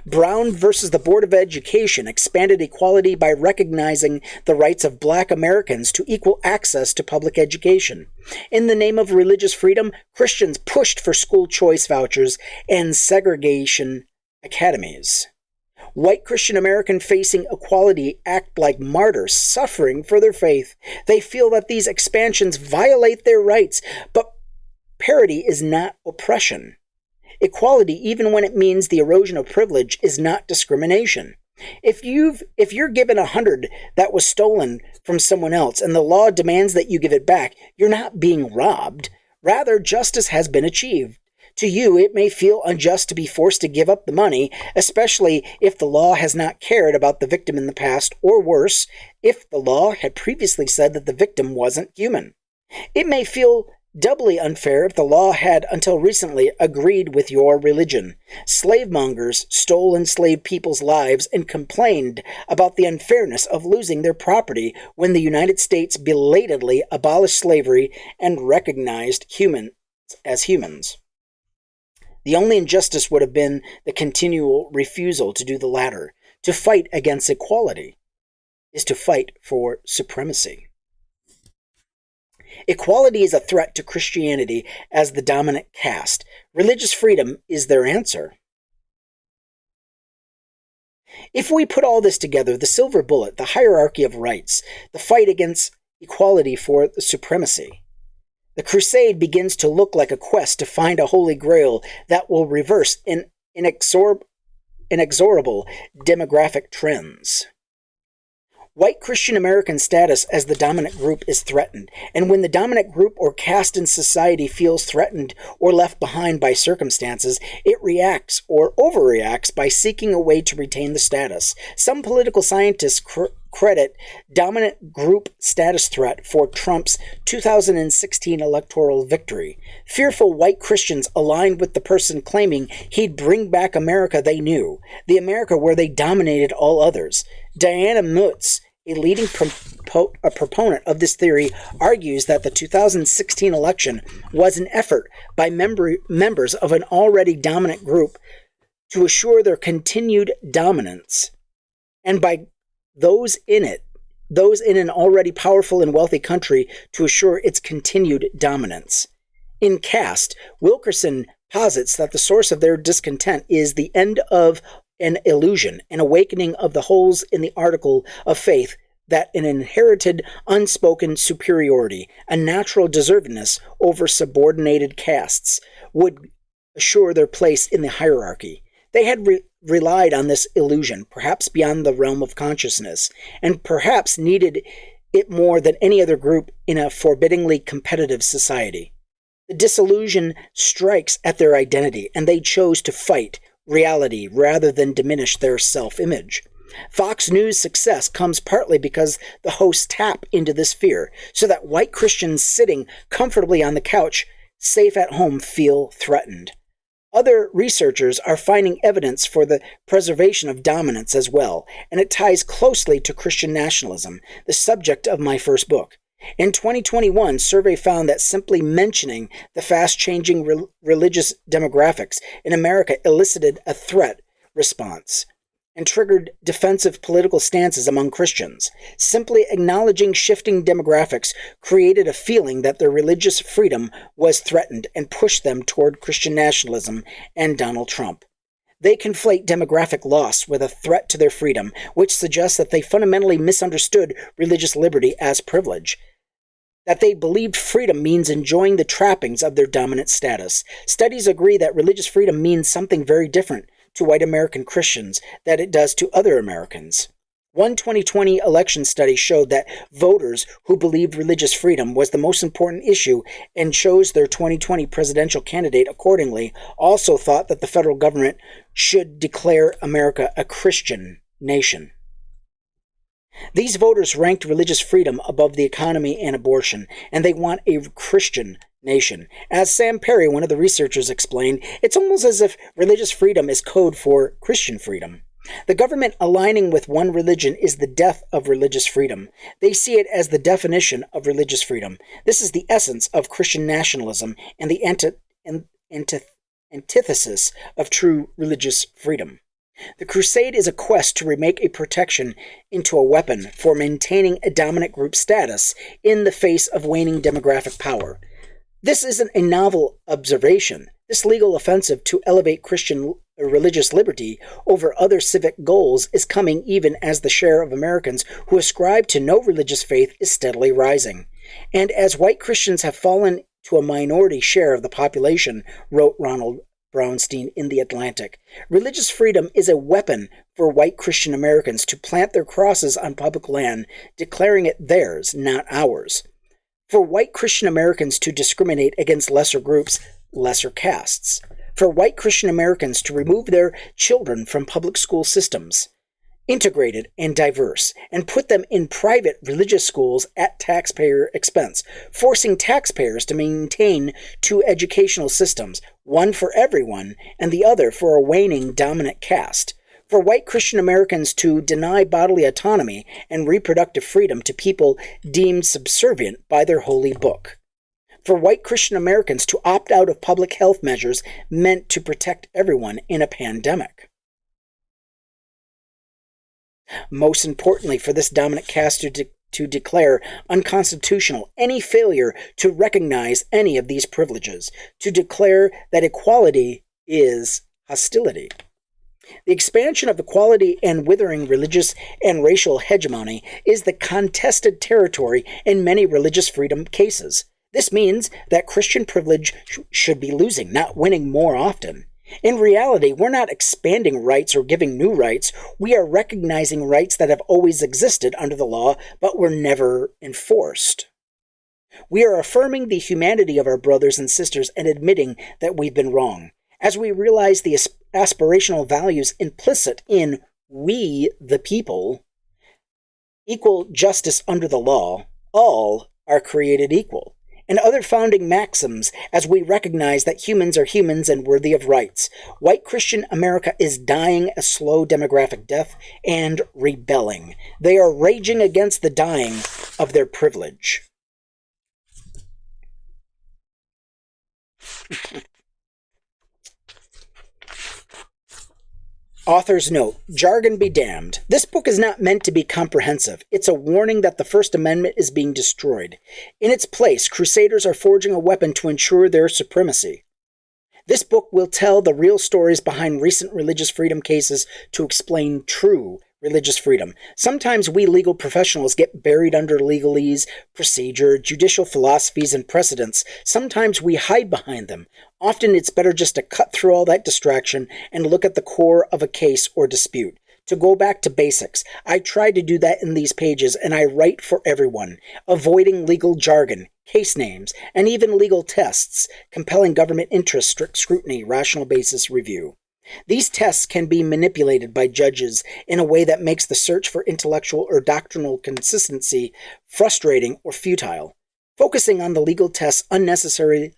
Speaker 1: Brown versus the Board of Education expanded equality by recognizing the rights of Black Americans to equal access to public education. In the name of religious freedom, Christians pushed for school choice vouchers and segregation academies. White Christian Americans facing equality act like martyrs, suffering for their faith. They feel that these expansions violate their rights, but parity is not oppression. Equality, even when it means the erosion of privilege, is not discrimination. If you're given 100 that was stolen from someone else and the law demands that you give it back, you're not being robbed. Rather, justice has been achieved. To you, it may feel unjust to be forced to give up the money, especially if the law has not cared about the victim in the past, or worse, if the law had previously said that the victim wasn't human. It may feel doubly unfair if the law had, until recently, agreed with your religion. Slavemongers stole enslaved people's lives and complained about the unfairness of losing their property when the United States belatedly abolished slavery and recognized humans as humans. The only injustice would have been the continual refusal to do the latter. To fight against equality is to fight for supremacy. Equality is a threat to Christianity as the dominant caste. Religious freedom is their answer. If we put all this together, the silver bullet, the hierarchy of rights, the fight against equality for supremacy, the crusade begins to look like a quest to find a holy grail that will reverse inexorable demographic trends. White Christian American status as the dominant group is threatened, and when the dominant group or caste in society feels threatened or left behind by circumstances, it reacts or overreacts by seeking a way to retain the status. Some political scientists credit dominant group status threat for Trump's 2016 electoral victory. Fearful white Christians aligned with the person claiming he'd bring back America they knew, the America where they dominated all others. Diana Mutz, a leading proponent of this theory, argues that the 2016 election was an effort by members of an already dominant group to assure their continued dominance, and by those in an already powerful and wealthy country to assure its continued dominance. In caste, Wilkerson posits that the source of their discontent is the end of an illusion, an awakening of the holes in the article of faith, that an inherited, unspoken superiority, a natural deservedness over subordinated castes, would assure their place in the hierarchy. They had relied on this illusion, perhaps beyond the realm of consciousness, and perhaps needed it more than any other group in a forbiddingly competitive society. The disillusion strikes at their identity, and they chose to fight reality rather than diminish their self-image. Fox News' success comes partly because the hosts tap into this fear, so that white Christians sitting comfortably on the couch, safe at home, feel threatened. Other researchers are finding evidence for the preservation of dominance as well, and it ties closely to Christian nationalism, the subject of my first book. In 2021, survey found that simply mentioning the fast-changing religious demographics in America elicited a threat response and triggered defensive political stances among Christians. Simply acknowledging shifting demographics created a feeling that their religious freedom was threatened and pushed them toward Christian nationalism and Donald Trump. They conflate demographic loss with a threat to their freedom, which suggests that they fundamentally misunderstood religious liberty as privilege, that they believed freedom means enjoying the trappings of their dominant status. Studies agree that religious freedom means something very different to white American Christians than it does to other Americans. One 2020 election study showed that voters who believed religious freedom was the most important issue and chose their 2020 presidential candidate accordingly also thought that the federal government should declare America a Christian nation. These voters ranked religious freedom above the economy and abortion, and they want a Christian nation. As Sam Perry, one of the researchers, explained, it's almost as if religious freedom is code for Christian freedom. The government aligning with one religion is the death of religious freedom. They see it as the definition of religious freedom. This is the essence of Christian nationalism and the antithesis of true religious freedom. The crusade is a quest to remake a protection into a weapon for maintaining a dominant group status in the face of waning demographic power. This isn't a novel observation. This legal offensive to elevate Christian religious liberty over other civic goals is coming even as the share of Americans who ascribe to no religious faith is steadily rising. And as white Christians have fallen to a minority share of the population, wrote Ronald Brownstein in The Atlantic, religious freedom is a weapon for white Christian Americans to plant their crosses on public land, declaring it theirs, not ours. For white Christian Americans to discriminate against lesser groups, lesser castes. For white Christian Americans to remove their children from public school systems, integrated and diverse, and put them in private religious schools at taxpayer expense, forcing taxpayers to maintain two educational systems, one for everyone and the other for a waning dominant caste. For white Christian Americans to deny bodily autonomy and reproductive freedom to people deemed subservient by their holy book. For white Christian Americans to opt out of public health measures meant to protect everyone in a pandemic. Most importantly, for this dominant caste to declare unconstitutional any failure to recognize any of these privileges, to declare that equality is hostility. The expansion of equality and withering religious and racial hegemony is the contested territory in many religious freedom cases. This means that Christian privilege should be losing, not winning more often. In reality, we're not expanding rights or giving new rights. We are recognizing rights that have always existed under the law, but were never enforced. We are affirming the humanity of our brothers and sisters and admitting that we've been wrong. As we realize the aspirational values implicit in we, the people, equal justice under the law, all are created equal, and other founding maxims as we recognize that humans are humans and worthy of rights. White Christian America is dying a slow demographic death and rebelling. They are raging against the dying of their privilege. Author's note, jargon be damned. This book is not meant to be comprehensive. It's a warning that the First Amendment is being destroyed. In its place, crusaders are forging a weapon to ensure their supremacy. This book will tell the real stories behind recent religious freedom cases to explain true religious freedom. Sometimes we legal professionals get buried under legalese, procedure, judicial philosophies, and precedents. Sometimes we hide behind them. Often it's better just to cut through all that distraction and look at the core of a case or dispute. To go back to basics, I try to do that in these pages, and I write for everyone, avoiding legal jargon, case names, and even legal tests, compelling government interest, strict scrutiny, rational basis review. These tests can be manipulated by judges in a way that makes the search for intellectual or doctrinal consistency frustrating or futile. Focusing on the legal tests unnecessarily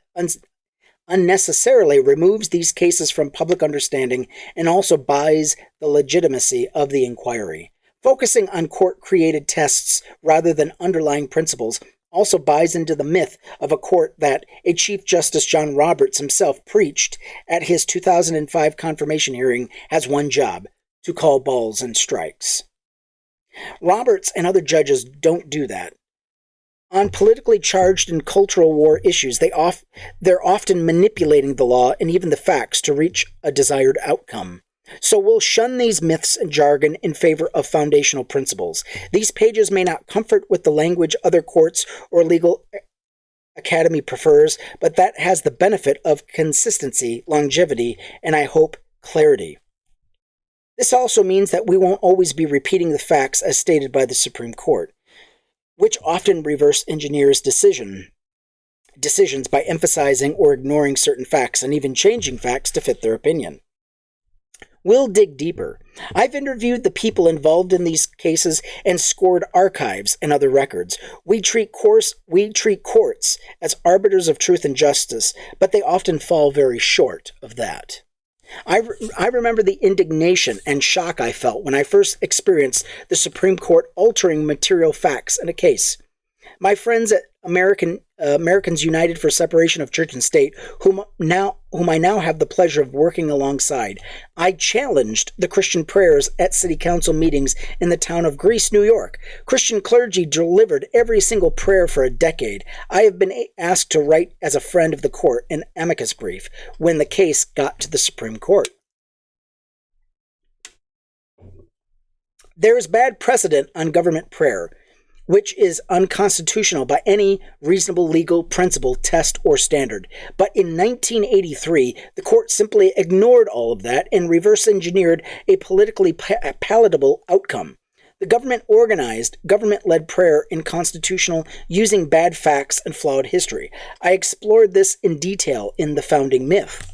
Speaker 1: removes these cases from public understanding and also buys the legitimacy of the inquiry. Focusing on court-created tests rather than underlying principles also buys into the myth of a court that a Chief Justice John Roberts himself preached at his 2005 confirmation hearing has one job: to call balls and strikes. Roberts and other judges don't do that. On politically charged and cultural war issues, they're often manipulating the law and even the facts to reach a desired outcome. So we'll shun these myths and jargon in favor of foundational principles. These pages may not comfort with the language other courts or legal academy prefers, but that has the benefit of consistency, longevity, and I hope clarity. This also means that we won't always be repeating the facts as stated by the Supreme Court, which often reverse engineers decisions by emphasizing or ignoring certain facts and even changing facts to fit their opinion. We'll dig deeper. I've interviewed the people involved in these cases and scored archives and other records. We treat courts as arbiters of truth and justice, but they often fall very short of that. I remember the indignation and shock I felt when I first experienced the Supreme Court altering material facts in a case. My friends at Americans United for Separation of Church and State, whom I now have the pleasure of working alongside, I challenged the Christian prayers at city council meetings in the town of Greece, New York. Christian clergy delivered every single prayer for a decade. I have been asked to write as a friend of the court an amicus brief when the case got to the Supreme Court. There is bad precedent on government prayer, which is unconstitutional by any reasonable legal principle, test, or standard. But in 1983, the court simply ignored all of that and reverse-engineered a politically palatable outcome. The government organized government-led prayer in constitutional using bad facts and flawed history. I explored this in detail in The Founding Myth.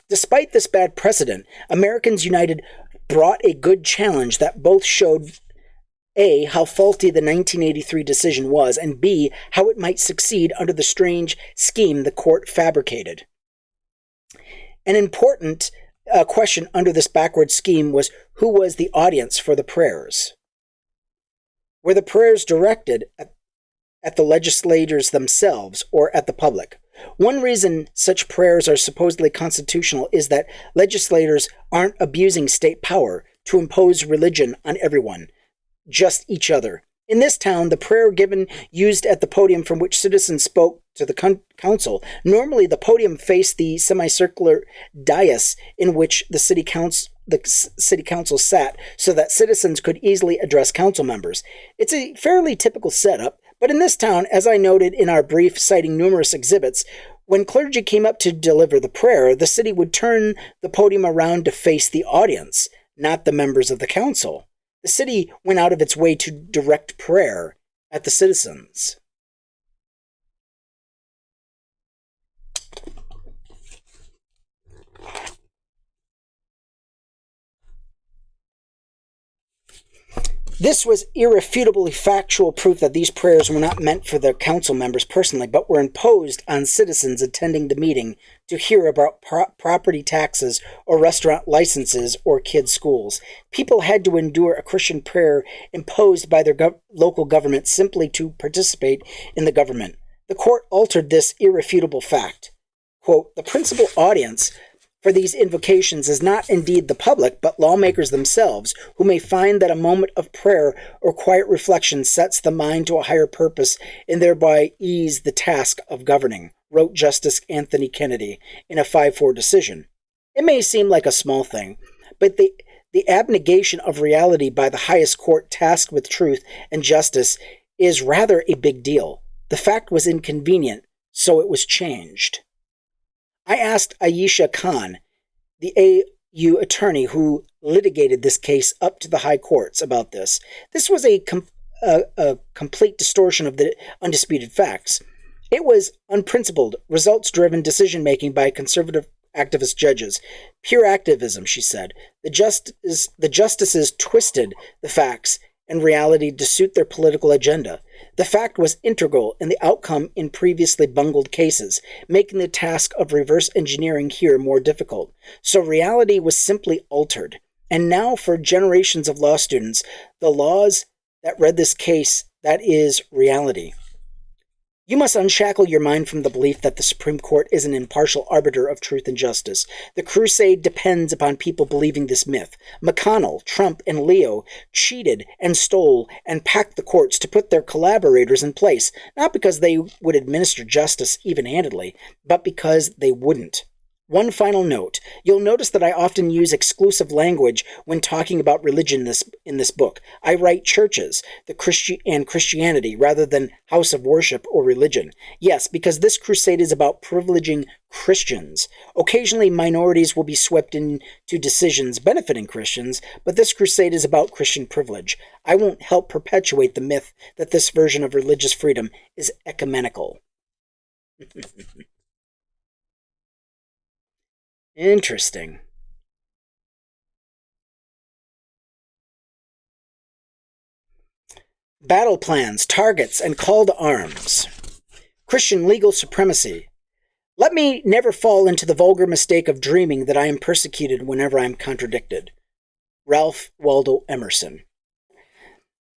Speaker 1: Despite this bad precedent, Americans United brought a good challenge that both showed A, how faulty the 1983 decision was, and B, how it might succeed under the strange scheme the court fabricated. An important question under this backward scheme was who was the audience for the prayers? Were the prayers directed at the legislators themselves or at the public? One reason such prayers are supposedly constitutional is that legislators aren't abusing state power to impose religion on everyone, just each other. In this town, the prayer used at the podium from which citizens spoke to the council. Normally, the podium faced the semicircular dais in which the city council sat so that citizens could easily address council members. It's a fairly typical setup, but in this town, as I noted in our brief citing numerous exhibits, when clergy came up to deliver the prayer, the city would turn the podium around to face the audience, not the members of the council. The city went out of its way to direct prayer at the citizens. This was irrefutably factual proof that these prayers were not meant for the council members personally, but were imposed on citizens attending the meeting to hear about property taxes or restaurant licenses or kids' schools. People had to endure a Christian prayer imposed by their local government simply to participate in the government. The court altered this irrefutable fact. Quote, the principal audience for these invocations is not indeed the public, but lawmakers themselves, who may find that a moment of prayer or quiet reflection sets the mind to a higher purpose and thereby ease the task of governing, wrote Justice Anthony Kennedy in a 5-4 decision. It may seem like a small thing, but the abnegation of reality by the highest court tasked with truth and justice is rather a big deal. The fact was inconvenient, so it was changed. I asked Ayesha Khan, the AU attorney who litigated this case up to the high courts, about this. This was a complete distortion of the undisputed facts. It was unprincipled, results-driven decision-making by conservative activist judges. Pure activism, she said. The justices twisted the facts and reality to suit their political agenda. The fact was integral in the outcome in previously bungled cases, making the task of reverse engineering here more difficult. So reality was simply altered. And now for generations of law students, the laws that read this case, that is reality. You must unshackle your mind from the belief that the Supreme Court is an impartial arbiter of truth and justice. The crusade depends upon people believing this myth. McConnell, Trump, and Leo cheated and stole and packed the courts to put their collaborators in place, not because they would administer justice even-handedly, but because they wouldn't. One final note. You'll notice that I often use exclusive language when talking about religion in this book. I write churches and Christianity rather than house of worship or religion. Yes, because this crusade is about privileging Christians. Occasionally, minorities will be swept into decisions benefiting Christians, but this crusade is about Christian privilege. I won't help perpetuate the myth that this version of religious freedom is ecumenical. Interesting. Battle plans, targets, and call to arms. Christian legal supremacy. Let me never fall into the vulgar mistake of dreaming that I am persecuted whenever I am contradicted. Ralph Waldo Emerson.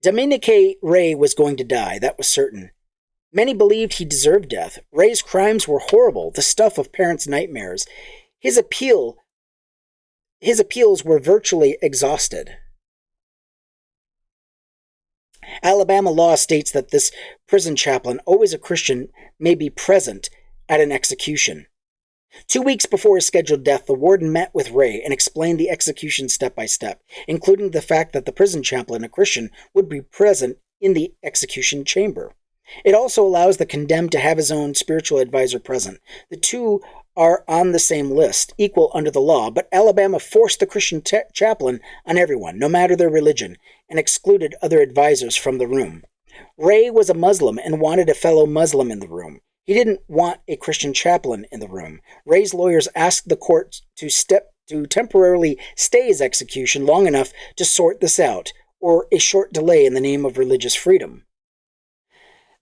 Speaker 1: Dominique Ray was going to die, that was certain. Many believed he deserved death. Ray's crimes were horrible, the stuff of parents' nightmares. His appeals were virtually exhausted. Alabama law states that this prison chaplain, always a Christian, may be present at an execution. 2 weeks before his scheduled death, the warden met with Ray and explained the execution step by step, including the fact that the prison chaplain, a Christian, would be present in the execution chamber. It also allows the condemned to have his own spiritual advisor present. The two are on the same list, equal under the law, but Alabama forced the Christian chaplain on everyone, no matter their religion, and excluded other advisors from the room. Ray was a Muslim and wanted a fellow Muslim in the room. He didn't want a Christian chaplain in the room. Ray's lawyers asked the court to temporarily stay his execution long enough to sort this out, or a short delay in the name of religious freedom.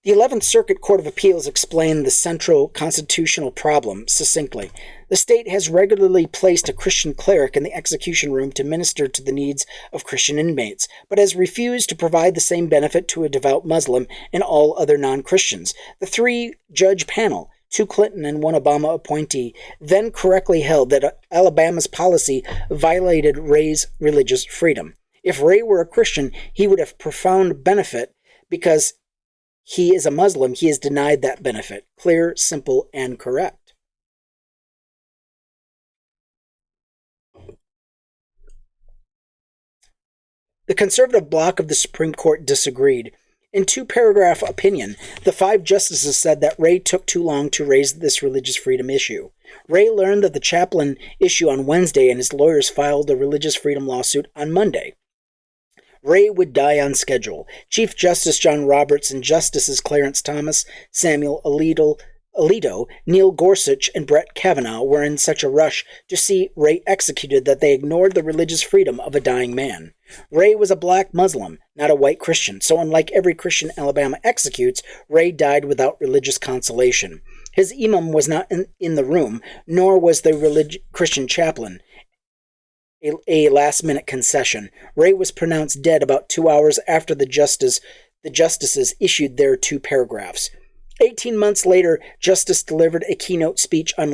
Speaker 1: The 11th Circuit Court of Appeals explained the central constitutional problem succinctly. The state has regularly placed a Christian cleric in the execution room to minister to the needs of Christian inmates, but has refused to provide the same benefit to a devout Muslim and all other non-Christians. The three-judge panel, 2 Clinton and 1 Obama appointee, then correctly held that Alabama's policy violated Ray's religious freedom. If Ray were a Christian, he would have profound benefit because he is a Muslim. He is denied that benefit. Clear, simple, and correct. The conservative bloc of the Supreme Court disagreed. In 2-paragraph opinion, the 5 justices said that Ray took too long to raise this religious freedom issue. Ray learned of the chaplain issue on Wednesday, and his lawyers filed a religious freedom lawsuit on Monday. Ray would die on schedule. Chief Justice John Roberts and Justices Clarence Thomas, Samuel Alito, Neil Gorsuch, and Brett Kavanaugh were in such a rush to see Ray executed that they ignored the religious freedom of a dying man. Ray was a black Muslim, not a white Christian, so unlike every Christian Alabama executes, Ray died without religious consolation. His imam was not in the room, nor was the Christian chaplain. A last-minute concession. Ray was pronounced dead about 2 hours after the justices issued their 2 paragraphs. 18 months later, Justice delivered a keynote speech on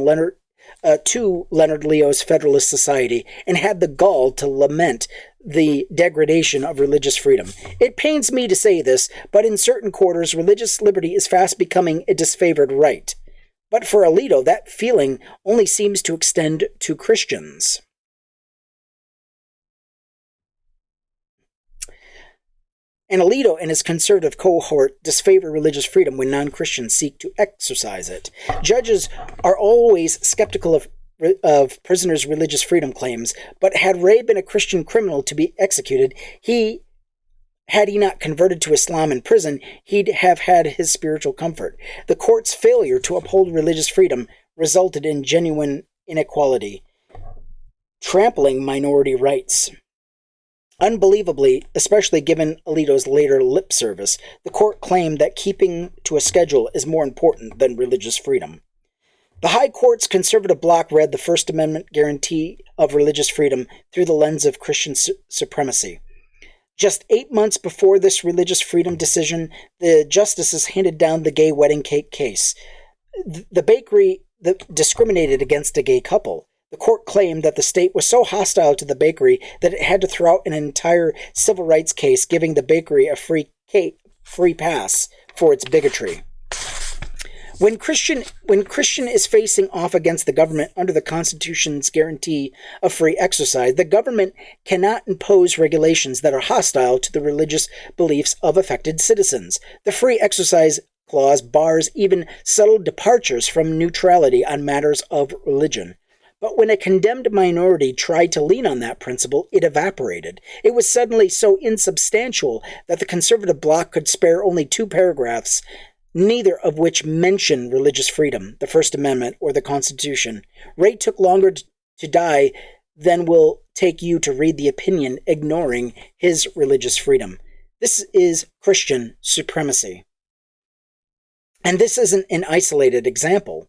Speaker 1: to Leonard Leo's Federalist Society and had the gall to lament the degradation of religious freedom. It pains me to say this, but in certain quarters, religious liberty is fast becoming a disfavored right. But for Alito, that feeling only seems to extend to Christians. And Alito and his conservative cohort disfavor religious freedom when non-Christians seek to exercise it. Judges are always skeptical of prisoners' religious freedom claims, but had Ray been a Christian criminal to be executed, had he not converted to Islam in prison, he'd have had his spiritual comfort. The court's failure to uphold religious freedom resulted in genuine inequality, trampling minority rights. Unbelievably, especially given Alito's later lip service, the court claimed that keeping to a schedule is more important than religious freedom. The High Court's conservative bloc read the First Amendment guarantee of religious freedom through the lens of Christian supremacy. Just 8 months before this religious freedom decision, the justices handed down the gay wedding cake case. The bakery that discriminated against a gay couple. The court claimed that the state was so hostile to the bakery that it had to throw out an entire civil rights case giving the bakery a free pass for its bigotry. When Christian is facing off against the government under the Constitution's guarantee of free exercise, the government cannot impose regulations that are hostile to the religious beliefs of affected citizens. The free exercise clause bars even subtle departures from neutrality on matters of religion. But when a condemned minority tried to lean on that principle, it evaporated. It was suddenly so insubstantial that the conservative bloc could spare only 2 paragraphs, neither of which mention religious freedom, the First Amendment, or the Constitution. Ray took longer to die than will take you to read the opinion ignoring his religious freedom. This is Christian supremacy. And this isn't an isolated example.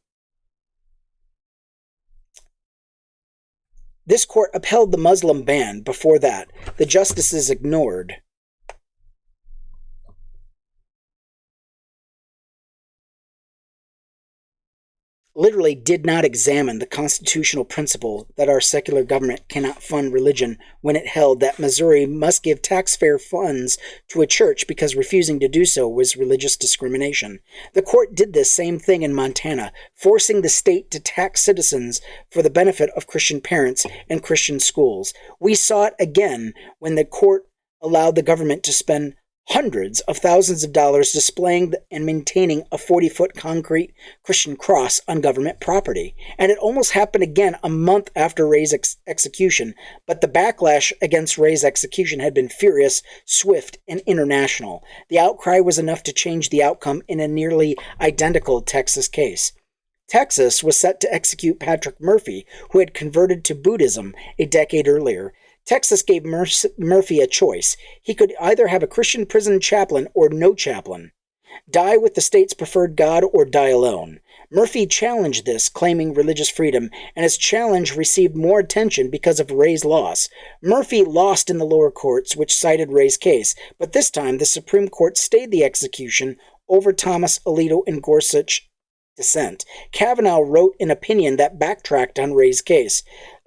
Speaker 1: This court upheld the Muslim ban. Before that, the justices ignored. Literally did not examine the constitutional principle that our secular government cannot fund religion when it held that Missouri must give taxpayer funds to a church because refusing to do so was religious discrimination. The court did this same thing in Montana, forcing the state to tax citizens for the benefit of Christian parents and Christian schools. We saw it again when the court allowed the government to spend hundreds of thousands of dollars displaying and maintaining a 40-foot concrete Christian cross on government property. And it almost happened again a month after Ray's execution, but the backlash against Ray's execution had been furious, swift, and international. The outcry was enough to change the outcome in a nearly identical Texas case. Texas was set to execute Patrick Murphy, who had converted to Buddhism a decade earlier. Texas gave Murphy a choice. He could either have a Christian prison chaplain or no chaplain, die with the state's preferred God, or die alone. Murphy challenged this, claiming religious freedom, and his challenge received more attention because of Ray's loss. Murphy lost in the lower courts, which cited Ray's case, but this time the Supreme Court stayed the execution over Thomas Alito and Gorsuch dissent. Kavanaugh wrote an opinion that backtracked on Ray's case.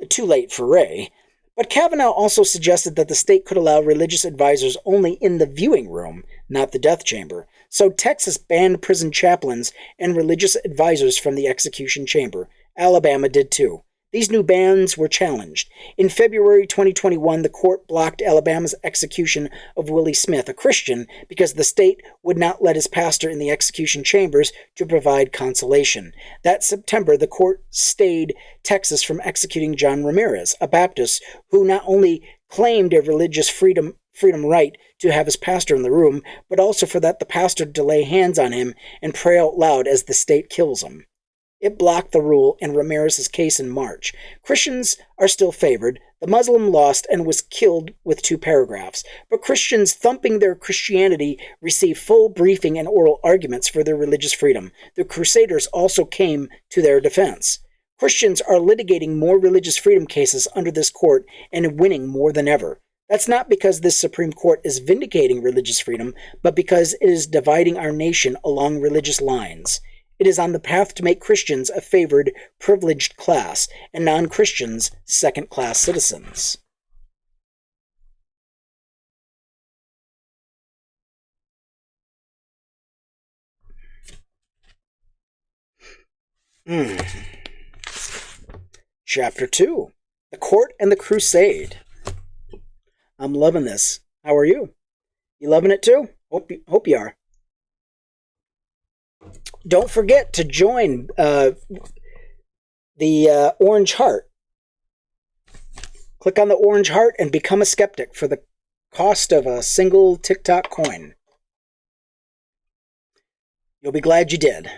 Speaker 1: Too late for Ray. But Kavanaugh also suggested that the state could allow religious advisors only in the viewing room, not the death chamber. So Texas banned prison chaplains and religious advisors from the execution chamber. Alabama did too. These new bans were challenged. In February 2021, the court blocked Alabama's execution of Willie Smith, a Christian, because the state would not let his pastor in the execution chambers to provide consolation. That September, the court stayed Texas from executing John Ramirez, a Baptist who not only claimed a religious freedom right to have his pastor in the room, but also for that the pastor to lay hands on him and pray out loud as the state kills him. It blocked the rule in Ramirez's case in March. Christians are still favored. The Muslim lost and was killed with 2 paragraphs. But Christians thumping their Christianity received full briefing and oral arguments for their religious freedom. The Crusaders also came to their defense. Christians are litigating more religious freedom cases under this court and winning more than ever. That's not because this Supreme Court is vindicating religious freedom, but because it is dividing our nation along religious lines. It is on the path to make Christians a favored, privileged class, and non-Christians second-class citizens. Chapter 2. The Court and the Crusade. I'm loving this. How are you? You loving it too? Hope you are. Don't forget to join the orange heart. Click on the orange heart and become a skeptic for the cost of a single TikTok coin. You'll be glad you did.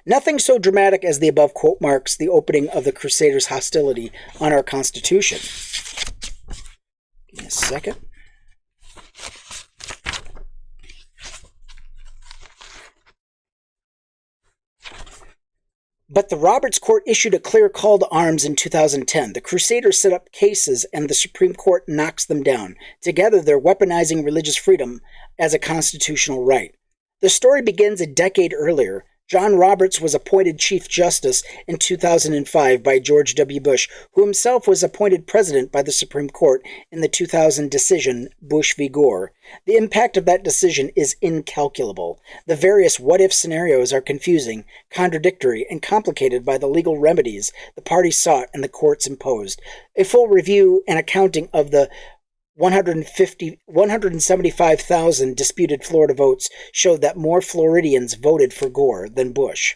Speaker 1: Nothing so dramatic as the above quote marks the opening of the Crusaders' hostility on our Constitution. Give me a second. But the Roberts Court issued a clear call to arms in 2010. The Crusaders set up cases and the Supreme Court knocks them down. Together, they're weaponizing religious freedom as a constitutional right. The story begins a decade earlier. John Roberts was appointed Chief Justice in 2005 by George W. Bush, who himself was appointed President by the Supreme Court in the 2000 decision, Bush v. Gore. The impact of that decision is incalculable. The various what-if scenarios are confusing, contradictory, and complicated by the legal remedies the parties sought and the courts imposed. A full review and accounting of the 175,000 disputed Florida votes showed that more Floridians voted for Gore than Bush.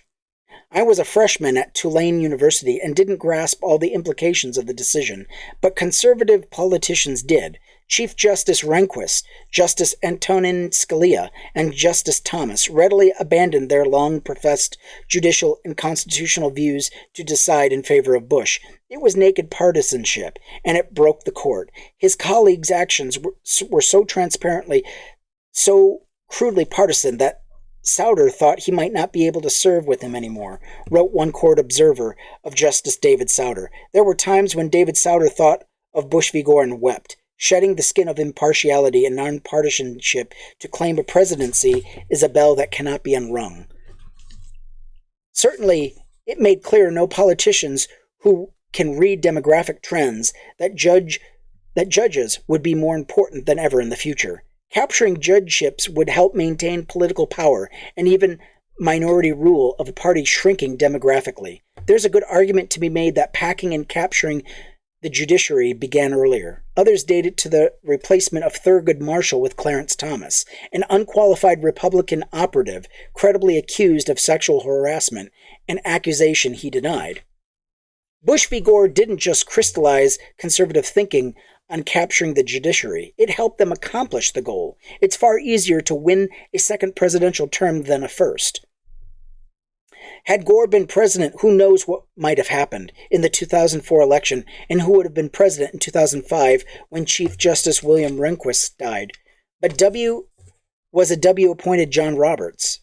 Speaker 1: I was a freshman at Tulane University and didn't grasp all the implications of the decision, but conservative politicians did. Chief Justice Rehnquist, Justice Antonin Scalia, and Justice Thomas readily abandoned their long-professed judicial and constitutional views to decide in favor of Bush. It was naked partisanship, and it broke the court. His colleagues' actions were so transparently, so crudely partisan that Souter thought he might not be able to serve with him anymore, wrote one court observer of Justice David Souter. There were times when David Souter thought of Bush v. Gore and wept. Shedding the skin of impartiality and nonpartisanship to claim a presidency is a bell that cannot be unrung. Certainly, it made clear no politicians who can read demographic trends that judges would be more important than ever in the future. Capturing judgeships would help maintain political power and even minority rule of a party shrinking demographically. There's a good argument to be made that packing and capturing the judiciary began earlier. Others date it to the replacement of Thurgood Marshall with Clarence Thomas, an unqualified Republican operative credibly accused of sexual harassment, an accusation he denied. Bush v. Gore didn't just crystallize conservative thinking on capturing the judiciary. It helped them accomplish the goal. It's far easier to win a second presidential term than a first. Had Gore been president, who knows what might have happened in the 2004 election, and who would have been president in 2005 when Chief Justice William Rehnquist died. But W was a W-appointed John Roberts.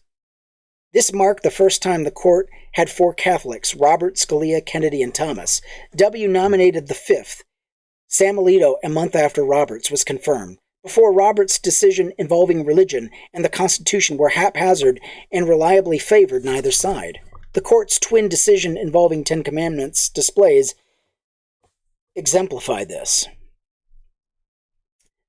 Speaker 1: This marked the first time the court had 4 Catholics, Roberts, Scalia, Kennedy, and Thomas. W nominated the 5th, Sam Alito, a month after Roberts was confirmed. Before Roberts' decision involving religion and the Constitution were haphazard and reliably favored neither side. The court's twin decision involving 10 Commandments displays exemplify this.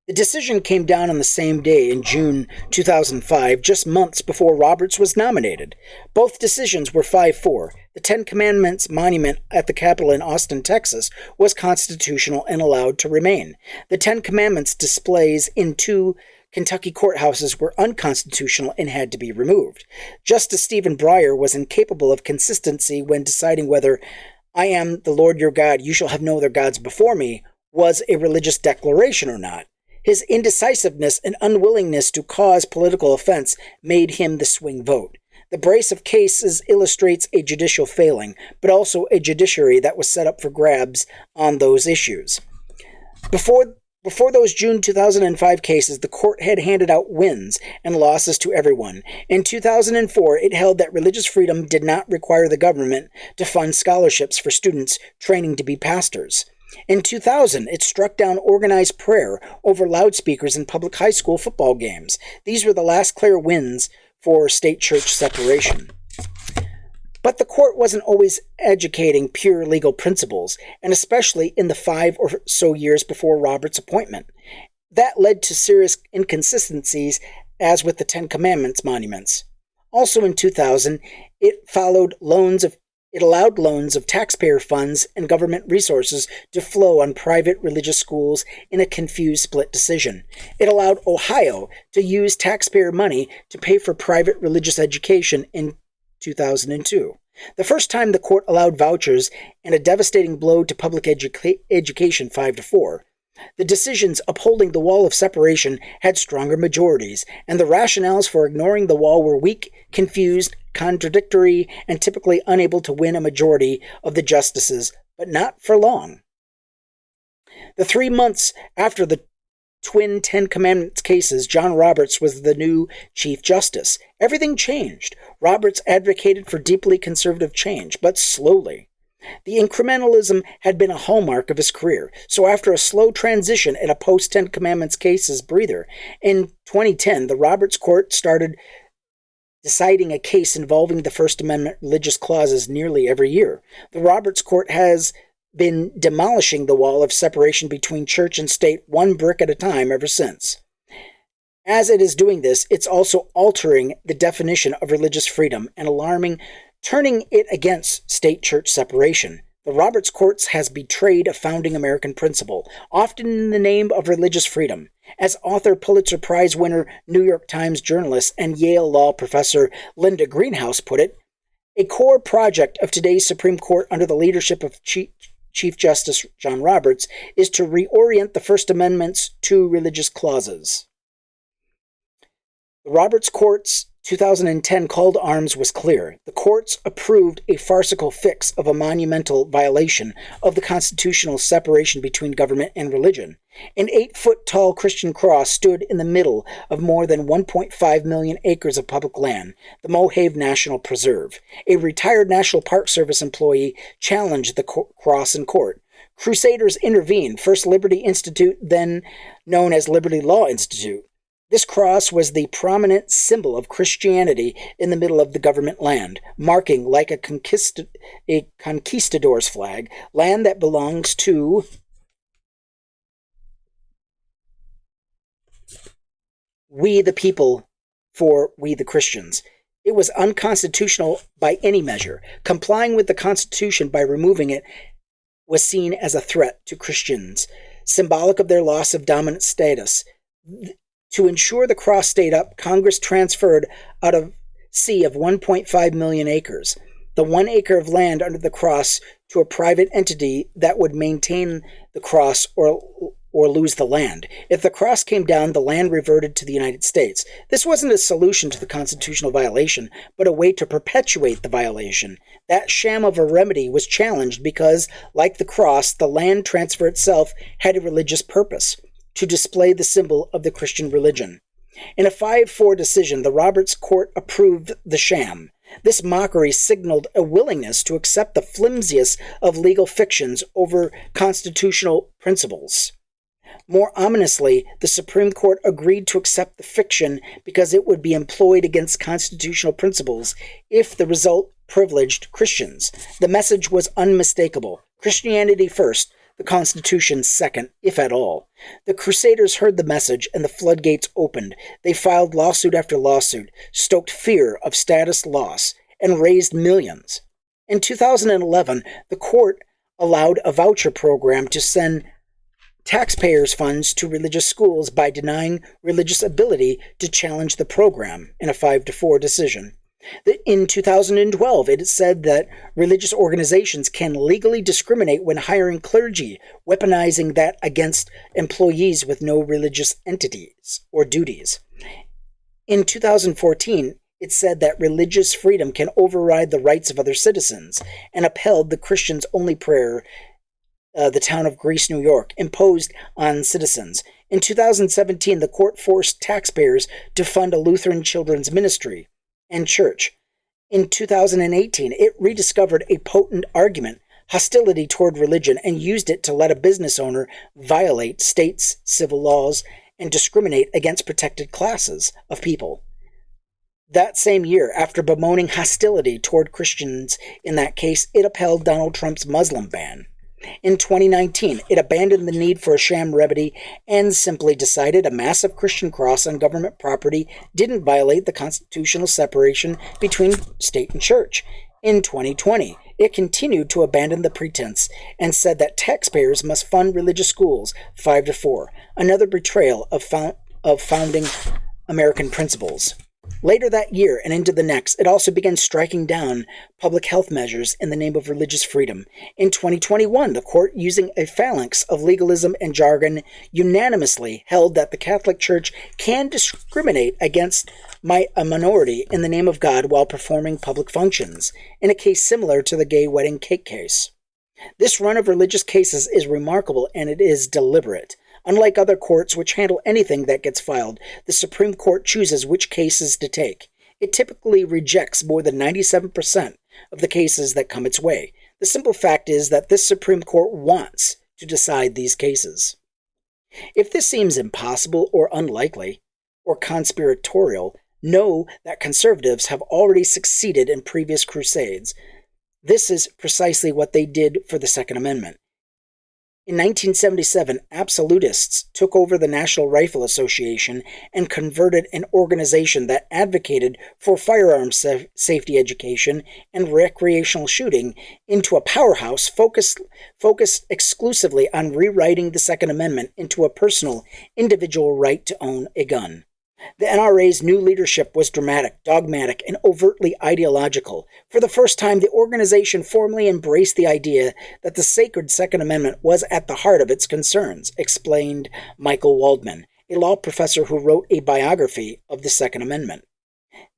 Speaker 1: The decision came down on the same day in June 2005, just months before Roberts was nominated. Both decisions were 5-4. The 10 Commandments monument at the Capitol in Austin, Texas, was constitutional and allowed to remain. The 10 Commandments displays in 2 Kentucky courthouses were unconstitutional and had to be removed. Justice Stephen Breyer was incapable of consistency when deciding whether "I am the Lord your God, you shall have no other gods before me" was a religious declaration or not. His indecisiveness and unwillingness to cause political offense made him the swing vote. The brace of cases illustrates a judicial failing, but also a judiciary that was set up for grabs on those issues. Before those June 2005 cases, the court had handed out wins and losses to everyone. In 2004, it held that religious freedom did not require the government to fund scholarships for students training to be pastors. In 2000, it struck down organized prayer over loudspeakers in public high school football games. These were the last clear wins for state-church separation. But the court wasn't always educating pure legal principles, and especially in the 5 or so years before Roberts' appointment. That led to serious inconsistencies, as with the 10 Commandments monuments. Also in 2000, it allowed loans of taxpayer funds and government resources to flow on private religious schools in a confused split decision. It allowed Ohio to use taxpayer money to pay for private religious education in 2002. The first time the court allowed vouchers, and a devastating blow to public education 5-4. The decisions upholding the wall of separation had stronger majorities, and the rationales for ignoring the wall were weak, confused, contradictory, and typically unable to win a majority of the justices, but not for long. The 3 months after the twin 10 Commandments cases, John Roberts was the new Chief Justice. Everything changed. Roberts advocated for deeply conservative change, but slowly. The incrementalism had been a hallmark of his career, so after a slow transition and a post-10 Commandments cases breather, in 2010, the Roberts Court started deciding a case involving the First Amendment religious clauses nearly every year. The Roberts Court has been demolishing the wall of separation between church and state one brick at a time ever since. As it is doing this, it's also altering the definition of religious freedom and turning it against state-church separation. The Roberts Court has betrayed a founding American principle, often in the name of religious freedom. As author, Pulitzer Prize winner, New York Times journalist, and Yale law professor Linda Greenhouse put it, a core project of today's Supreme Court under the leadership of Chief Chief Justice John Roberts, is to reorient the First Amendment's two religious clauses. The Roberts Court's 2010 call to arms was clear. The courts approved a farcical fix of a monumental violation of the constitutional separation between government and religion. An 8-foot-tall Christian cross stood in the middle of more than 1.5 million acres of public land, the Mojave National Preserve. A retired National Park Service employee challenged the cross in court. Crusaders intervened, first Liberty Institute, then known as Liberty Law Institute. This cross was the prominent symbol of Christianity in the middle of the government land, marking, like a conquistador's flag, land that belongs to we the people for we the Christians. It was unconstitutional by any measure. Complying with the Constitution by removing it was seen as a threat to Christians, symbolic of their loss of dominant status. To ensure the cross stayed up, Congress transferred out of sea of 1.5 million acres, the 1 acre of land under the cross, to a private entity that would maintain the cross or lose the land. If the cross came down, the land reverted to the United States. This wasn't a solution to the constitutional violation, but a way to perpetuate the violation. That sham of a remedy was challenged because, like the cross, the land transfer itself had a religious purpose: to display the symbol of the Christian religion. In a 5-4 decision, the Roberts Court approved the sham. This mockery signaled a willingness to accept the flimsiest of legal fictions over constitutional principles. More ominously, the Supreme Court agreed to accept the fiction because it would be employed against constitutional principles if the result privileged Christians. The message was unmistakable: Christianity first, the Constitution second, if at all. The Crusaders heard the message, and the floodgates opened. They filed lawsuit after lawsuit, stoked fear of status loss, and raised millions. In 2011, the court allowed a voucher program to send taxpayers' funds to religious schools by denying religious ability to challenge the program in a 5-4 decision. In 2012, it said that religious organizations can legally discriminate when hiring clergy, weaponizing that against employees with no religious entities or duties. In 2014, it said that religious freedom can override the rights of other citizens, and upheld the Christians' only prayer, the town of Greece, New York, imposed on citizens. In 2017, the court forced taxpayers to fund a Lutheran children's ministry and church. In 2018, it rediscovered a potent argument, hostility toward religion, and used it to let a business owner violate states' civil laws and discriminate against protected classes of people. That same year, after bemoaning hostility toward Christians in that case, it upheld Donald Trump's Muslim ban. In 2019, it abandoned the need for a sham remedy and simply decided a massive Christian cross on government property didn't violate the constitutional separation between state and church. In 2020, it continued to abandon the pretense and said that taxpayers must fund religious schools 5-4, another betrayal of founding American principles. Later that year and into the next, it also began striking down public health measures in the name of religious freedom. In 2021, the court, using a phalanx of legalism and jargon, unanimously held that the Catholic Church can discriminate against a minority in the name of God while performing public functions, in a case similar to the gay wedding cake case. This run of religious cases is remarkable, and it is deliberate. Unlike other courts which handle anything that gets filed, the Supreme Court chooses which cases to take. It typically rejects more than 97% of the cases that come its way. The simple fact is that this Supreme Court wants to decide these cases. If this seems impossible or unlikely or conspiratorial, know that conservatives have already succeeded in previous crusades. This is precisely what they did for the Second Amendment. In 1977, absolutists took over the National Rifle Association and converted an organization that advocated for firearms safety education and recreational shooting into a powerhouse focused exclusively on rewriting the Second Amendment into a personal, individual right to own a gun. The NRA's new leadership was dramatic, dogmatic, and overtly ideological. For the first time, the organization formally embraced the idea that the sacred Second Amendment was at the heart of its concerns, explained Michael Waldman, a law professor who wrote a biography of the Second Amendment.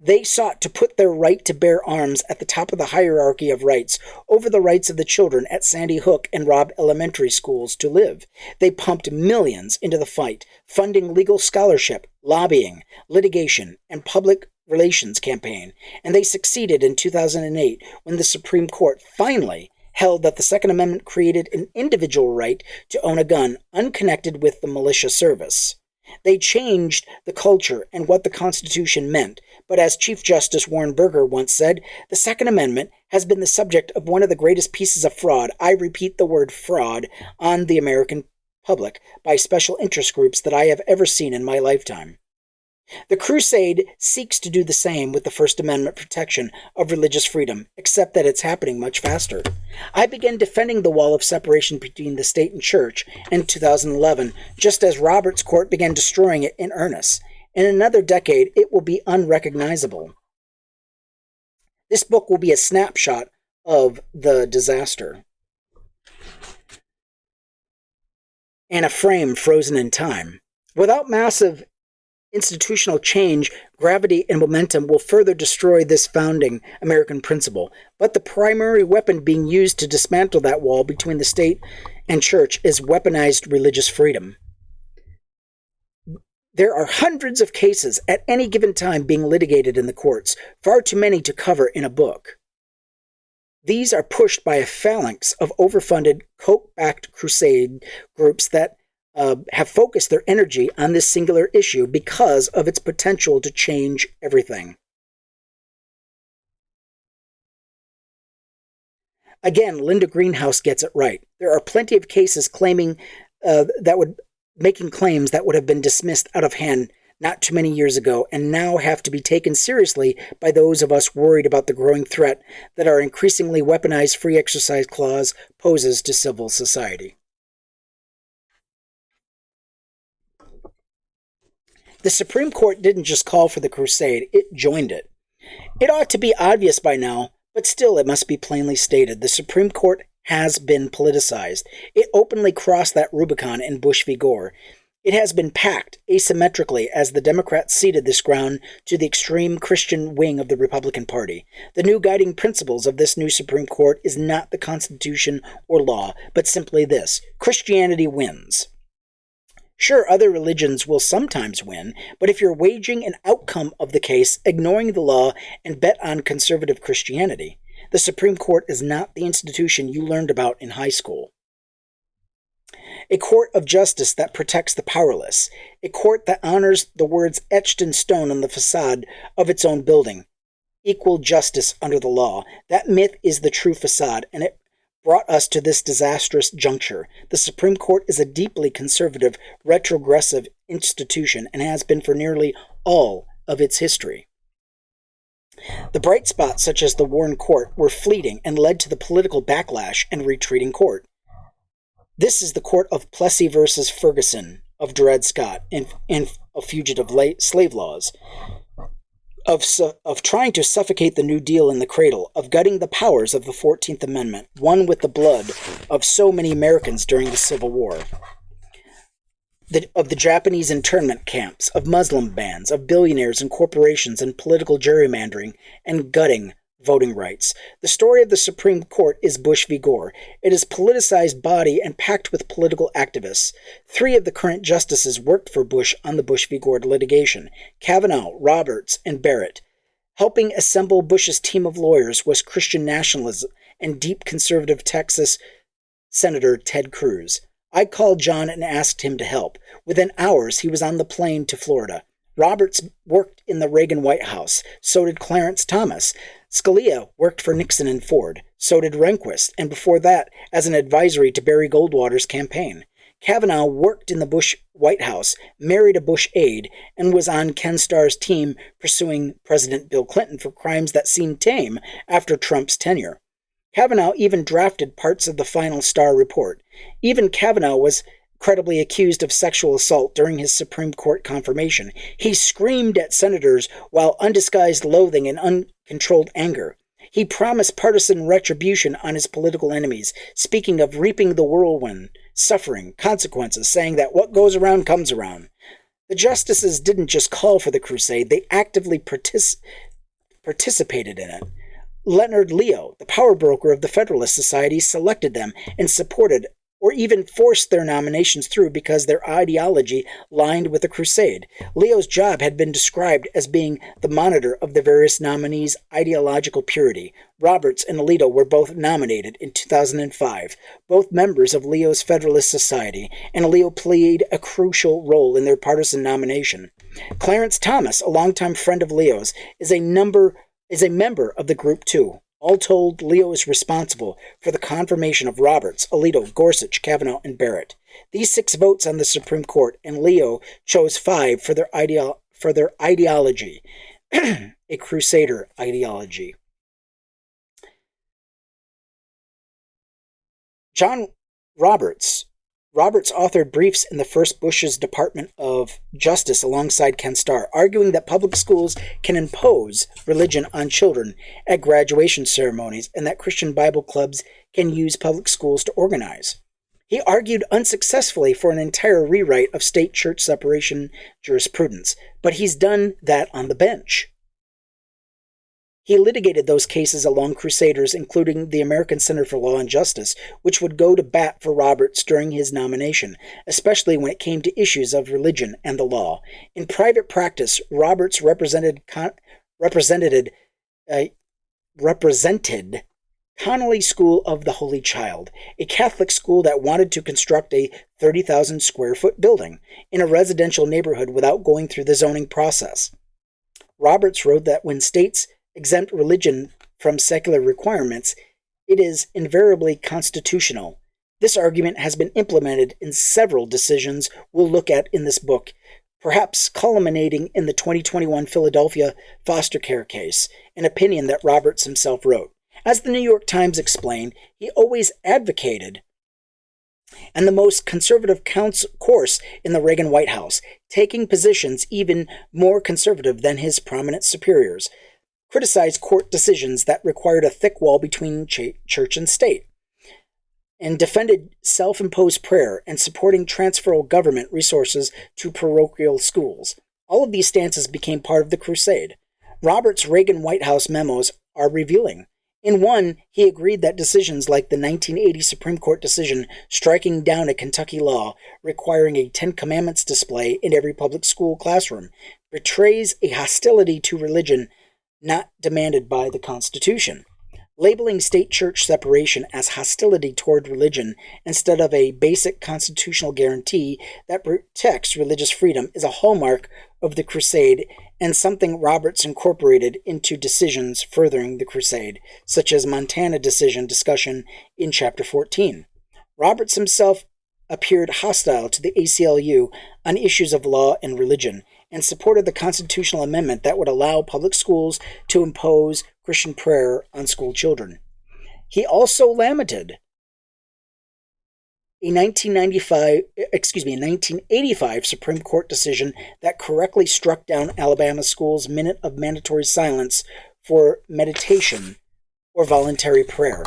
Speaker 1: They sought to put their right to bear arms at the top of the hierarchy of rights over the rights of the children at Sandy Hook and Robb elementary schools to live. They pumped millions into the fight, funding legal scholarship, lobbying, litigation, and public relations campaign, and they succeeded in 2008 when the Supreme Court finally held that the Second Amendment created an individual right to own a gun unconnected with the militia service. They changed the culture and what the Constitution meant, but as Chief Justice Warren Burger once said, the Second Amendment has been the subject of one of the greatest pieces of fraud, I repeat the word fraud, on the American public by special interest groups that I have ever seen in my lifetime. The crusade seeks to do the same with the First Amendment protection of religious freedom, except that it's happening much faster. I began defending the wall of separation between the state and church in 2011, just as Roberts Court began destroying it in earnest. In another decade, it will be unrecognizable. This book will be a snapshot of the disaster and a frame frozen in time. Without massive institutional change, gravity and momentum will further destroy this founding American principle. But the primary weapon being used to dismantle that wall between the state and church is weaponized religious freedom. There are hundreds of cases at any given time being litigated in the courts, far too many to cover in a book. These are pushed by a phalanx of overfunded, Koch-backed crusade groups that have focused their energy on this singular issue because of its potential to change everything. Again, Linda Greenhouse gets it right. There are plenty of cases making claims that would have been dismissed out of hand not too many years ago and now have to be taken seriously by those of us worried about the growing threat that our increasingly weaponized free exercise clause poses to civil society. The Supreme Court didn't just call for the crusade, it joined it. It ought to be obvious by now, but still it must be plainly stated. The Supreme Court has been politicized. It openly crossed that Rubicon in Bush v. Gore. It has been packed asymmetrically as the Democrats ceded this ground to the extreme Christian wing of the Republican Party. The new guiding principles of this new Supreme Court is not the Constitution or law, but simply this: Christianity wins. Sure, other religions will sometimes win, but if you're waging an outcome of the case, ignoring the law, and bet on conservative Christianity, the Supreme Court is not the institution you learned about in high school. A court of justice that protects the powerless. A court that honors the words etched in stone on the facade of its own building. Equal justice under the law. That myth is the true facade, and it brought us to this disastrous juncture. The Supreme Court is a deeply conservative, retrogressive institution and has been for nearly all of its history. The bright spots, such as the Warren Court, were fleeting and led to the political backlash and retreating court. This is the court of Plessy versus Ferguson, of Dred Scott, and of fugitive slave laws, of trying to suffocate the New Deal in the cradle, of gutting the powers of the 14th Amendment, won with the blood of so many Americans during the Civil War, of the Japanese internment camps, of Muslim bans, of billionaires and corporations and political gerrymandering, and gutting voting rights. The story of the Supreme Court is Bush v. Gore. It is a politicized body and packed with political activists. 3 of the current justices worked for Bush on the Bush v. Gore litigation: Kavanaugh, Roberts, and Barrett. Helping assemble Bush's team of lawyers was Christian nationalism and deep conservative Texas Senator Ted Cruz. I called John and asked him to help. Within hours, he was on the plane to Florida. Roberts worked in the Reagan White House. So did Clarence Thomas. Scalia worked for Nixon and Ford. So did Rehnquist, and before that, as an advisory to Barry Goldwater's campaign. Kavanaugh worked in the Bush White House, married a Bush aide, and was on Ken Starr's team pursuing President Bill Clinton for crimes that seemed tame after Trump's tenure. Kavanaugh even drafted parts of the final Starr report. Even Kavanaugh was credibly accused of sexual assault during his Supreme Court confirmation. He screamed at senators while undisguised loathing and uncontrolled anger. He promised partisan retribution on his political enemies, speaking of reaping the whirlwind, suffering, consequences, saying that what goes around comes around. The justices didn't just call for the crusade, they actively participated in it. Leonard Leo, the power broker of the Federalist Society, selected them and supported or even forced their nominations through because their ideology lined with the crusade. Leo's job had been described as being the monitor of the various nominees' ideological purity. Roberts and Alito were both nominated in 2005, both members of Leo's Federalist Society, and Alito played a crucial role in their partisan nomination. Clarence Thomas, a longtime friend of Leo's, is a member of the group too. All told, Leo is responsible for the confirmation of Roberts, Alito, Gorsuch, Kavanaugh, and Barrett. These 6 votes on the Supreme Court, and Leo chose 5 for their ideology, a crusader ideology. John Roberts authored briefs in the first Bush's Department of Justice alongside Ken Starr, arguing that public schools can impose religion on children at graduation ceremonies and that Christian Bible clubs can use public schools to organize. He argued unsuccessfully for an entire rewrite of state-church separation jurisprudence, but he's done that on the bench. He litigated those cases along crusaders, including the American Center for Law and Justice, which would go to bat for Roberts during his nomination, especially when it came to issues of religion and the law. In private practice, Roberts represented Connolly School of the Holy Child, a Catholic school that wanted to construct a 30,000 square foot building in a residential neighborhood without going through the zoning process. Roberts wrote that when states exempt religion from secular requirements, it is invariably constitutional. This argument has been implemented in several decisions we'll look at in this book, perhaps culminating in the 2021 Philadelphia foster care case, an opinion that Roberts himself wrote. As the New York Times explained, he always advocated and the most conservative course in the Reagan White House, taking positions even more conservative than his prominent superiors, criticized court decisions that required a thick wall between church and state, and defended self-imposed prayer and supporting transferal government resources to parochial schools. All of these stances became part of the crusade. Roberts' Reagan White House memos are revealing. In one, he agreed that decisions like the 1980 Supreme Court decision striking down a Kentucky law requiring a Ten Commandments display in every public school classroom betrays a hostility to religion not demanded by the Constitution. Labeling state-church separation as hostility toward religion instead of a basic constitutional guarantee that protects religious freedom is a hallmark of the crusade and something Roberts incorporated into decisions furthering the crusade, such as Montana decision discussion in Chapter 14. Roberts himself appeared hostile to the ACLU on issues of law and religion, and supported the constitutional amendment that would allow public schools to impose Christian prayer on school children. He also lamented a 1985 Supreme Court decision that correctly struck down Alabama schools' minute of mandatory silence for meditation or voluntary prayer.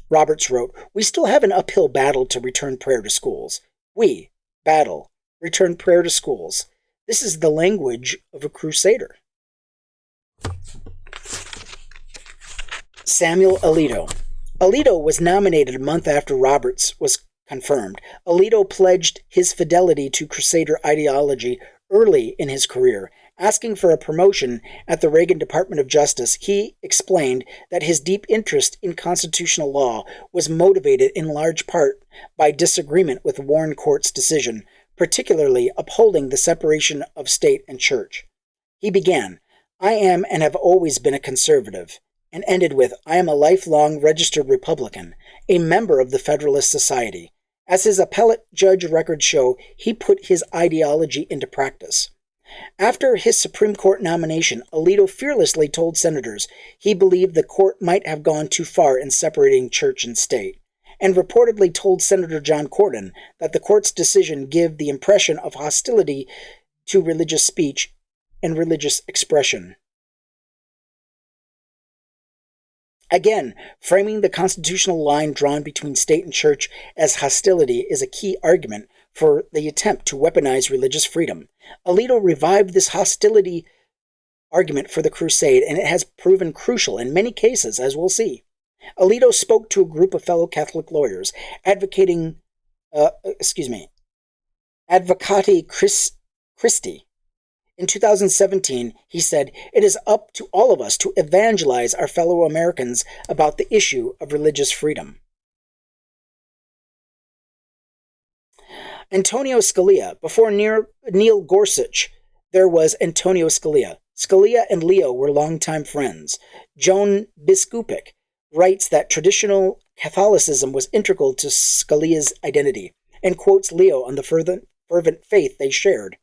Speaker 1: Roberts wrote, "We still have an uphill battle to return prayer to schools. We, battle, return prayer to schools. This is the language of a crusader." Samuel Alito. Alito was nominated a month after Roberts was confirmed. Alito pledged his fidelity to crusader ideology early in his career. Asking for a promotion at the Reagan Department of Justice, he explained that his deep interest in constitutional law was motivated in large part by disagreement with Warren Court's decision, particularly upholding the separation of state and church. He began, "I am and have always been a conservative," and ended with, "I am a lifelong registered Republican, a member of the Federalist Society." As his appellate judge records show, he put his ideology into practice. After his Supreme Court nomination, Alito fearlessly told senators he believed the court might have gone too far in separating church and state. and reportedly told Senator John Cornyn that the court's decision gave the impression of hostility to religious speech and religious expression. Again, framing the constitutional line drawn between state and church as hostility is a key argument for the attempt to weaponize religious freedom. Alito revived this hostility argument for the crusade, and it has proven crucial in many cases, as we'll see. Alito spoke to a group of fellow Catholic lawyers Advocati Christi. In 2017, he said, "It is up to all of us to evangelize our fellow Americans about the issue of religious freedom." Antonio Scalia. Before Neil Gorsuch, there was Antonio Scalia. Scalia and Leo were longtime friends. Joan Biskupic writes that traditional Catholicism was integral to Scalia's identity, and quotes Leo on the fervent faith they shared.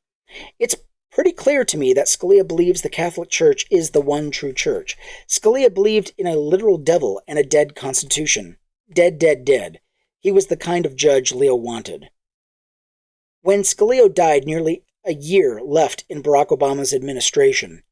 Speaker 1: It's pretty clear to me that Scalia believes the Catholic Church is the one true church. Scalia believed in a literal devil and a dead constitution. Dead, dead, dead. He was the kind of judge Leo wanted. When Scalia died, nearly a year left in Barack Obama's administration,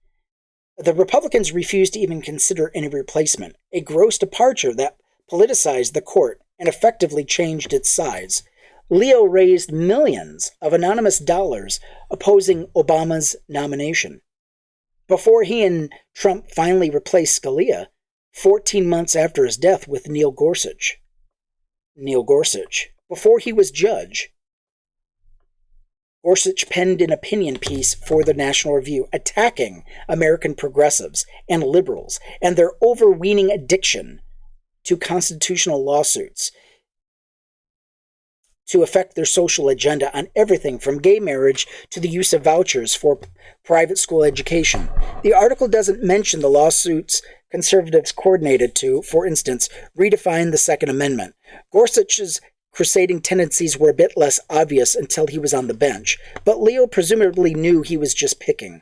Speaker 1: the Republicans refused to even consider any replacement, a gross departure that politicized the court and effectively changed its size. Leo raised millions of anonymous dollars opposing Obama's nomination. Before he and Trump finally replaced Scalia, 14 months after his death with Neil Gorsuch, before he was judge, Gorsuch penned an opinion piece for the National Review attacking American progressives and liberals and their overweening addiction to constitutional lawsuits to affect their social agenda on everything from gay marriage to the use of vouchers for private school education. The article doesn't mention the lawsuits conservatives coordinated to, for instance, redefine the Second Amendment. Gorsuch's crusading tendencies were a bit less obvious until he was on the bench, but Leo presumably knew he was just picking.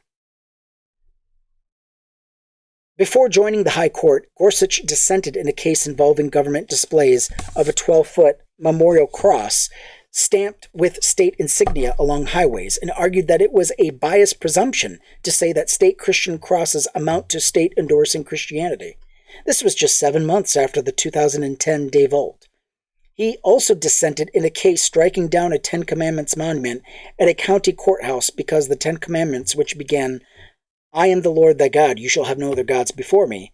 Speaker 1: Before joining the High Court, Gorsuch dissented in a case involving government displays of a 12-foot memorial cross stamped with state insignia along highways, and argued that it was a biased presumption to say that state Christian crosses amount to state endorsing Christianity. This was just 7 months after the 2010 Devault. He also dissented in a case striking down a Ten Commandments monument at a county courthouse because the Ten Commandments, which began, "I am the Lord thy God, you shall have no other gods before me,"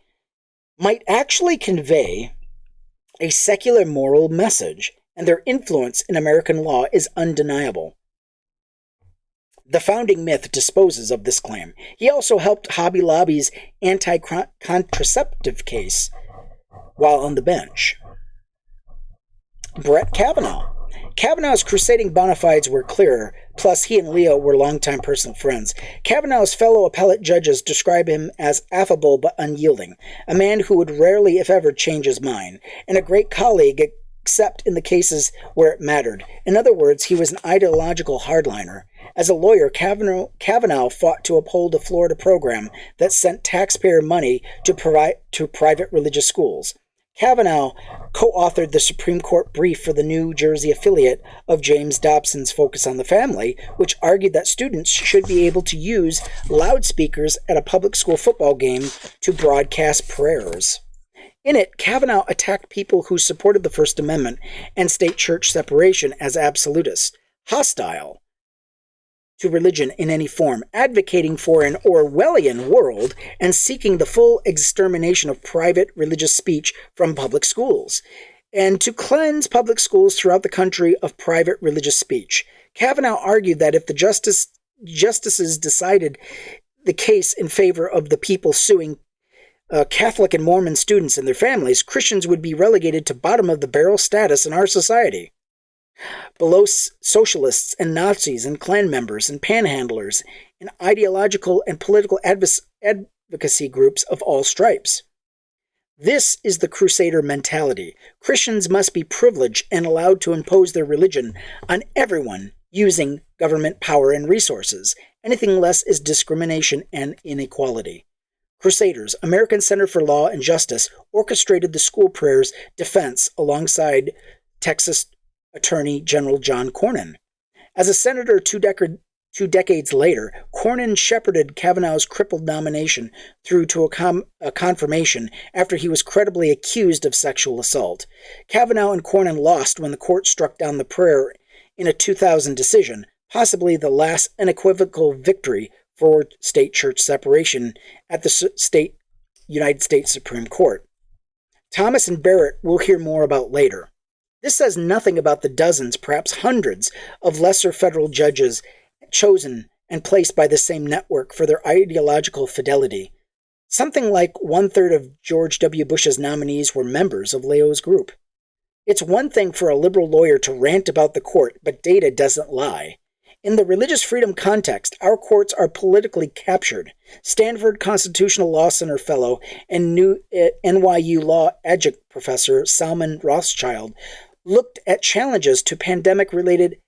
Speaker 1: might actually convey a secular moral message, and their influence in American law is undeniable. The founding myth disposes of this claim. He also helped Hobby Lobby's anti-contraceptive case while on the bench. Brett Kavanaugh. Kavanaugh's crusading bona fides were clearer, plus he and Leo were longtime personal friends. Kavanaugh's fellow appellate judges describe him as affable but unyielding, a man who would rarely, if ever, change his mind, and a great colleague except in the cases where it mattered. In other words, he was an ideological hardliner. As a lawyer, Kavanaugh fought to uphold a Florida program that sent taxpayer money to private religious schools. Kavanaugh co-authored the Supreme Court brief for the New Jersey affiliate of James Dobson's Focus on the Family, which argued that students should be able to use loudspeakers at a public school football game to broadcast prayers. In it, Kavanaugh attacked people who supported the First Amendment and state-church separation as absolutists, hostile to religion in any form, advocating for an Orwellian world and seeking the full extermination of private religious speech from public schools, and to cleanse public schools throughout the country of private religious speech. Kavanaugh argued that if the justices decided the case in favor of the people suing Catholic and Mormon students and their families, Christians would be relegated to bottom-of-the-barrel status in our society, below socialists and Nazis and Klan members and panhandlers and ideological and political advocacy groups of all stripes. This is the Crusader mentality. Christians must be privileged and allowed to impose their religion on everyone using government power and resources. Anything less is discrimination and inequality. Crusaders, American Center for Law and Justice, orchestrated the school prayer's defense alongside Texas Attorney General John Cornyn. As a senator 2 decades later, Cornyn shepherded Kavanaugh's crippled nomination through to a confirmation after he was credibly accused of sexual assault. Kavanaugh and Cornyn lost when the court struck down the prayer in a 2000 decision, possibly the last unequivocal victory for state-church separation at the United States Supreme Court. Thomas and Barrett we'll hear more about later. This says nothing about the dozens, perhaps hundreds, of lesser federal judges chosen and placed by the same network for their ideological fidelity. Something like 1/3 of George W. Bush's nominees were members of Leo's group. It's one thing for a liberal lawyer to rant about the court, but data doesn't lie. In the religious freedom context, our courts are politically captured. Stanford Constitutional Law Center fellow and new NYU law adjunct professor Salman Rothschild looked at challenges to pandemic-related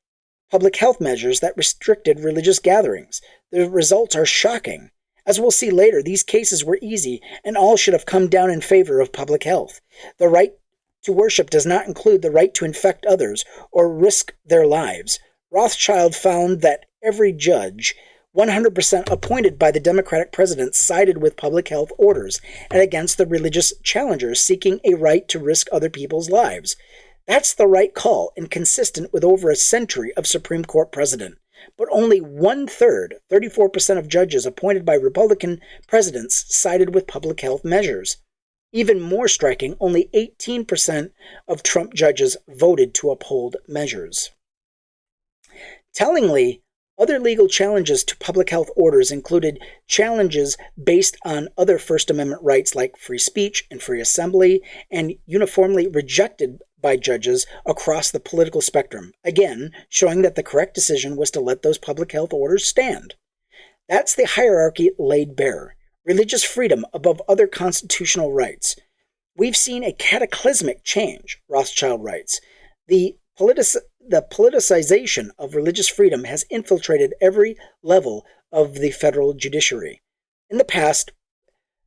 Speaker 1: public health measures that restricted religious gatherings. The results are shocking. As we'll see later, these cases were easy and all should have come down in favor of public health. The right to worship does not include the right to infect others or risk their lives. Rothschild found that every judge, 100% appointed by the Democratic president, sided with public health orders and against the religious challengers seeking a right to risk other people's lives. That's the right call and consistent with over a century of Supreme Court precedent. But only 1/3, 34% of judges appointed by Republican presidents, sided with public health measures. Even more striking, only 18% of Trump judges voted to uphold measures. Tellingly, other legal challenges to public health orders included challenges based on other First Amendment rights like free speech and free assembly, and uniformly rejected by judges across the political spectrum, again showing that the correct decision was to let those public health orders stand. That's the hierarchy laid bare. Religious freedom above other constitutional rights. We've seen a cataclysmic change, Rothschild writes. The politicization of religious freedom has infiltrated every level of the federal judiciary. In the past,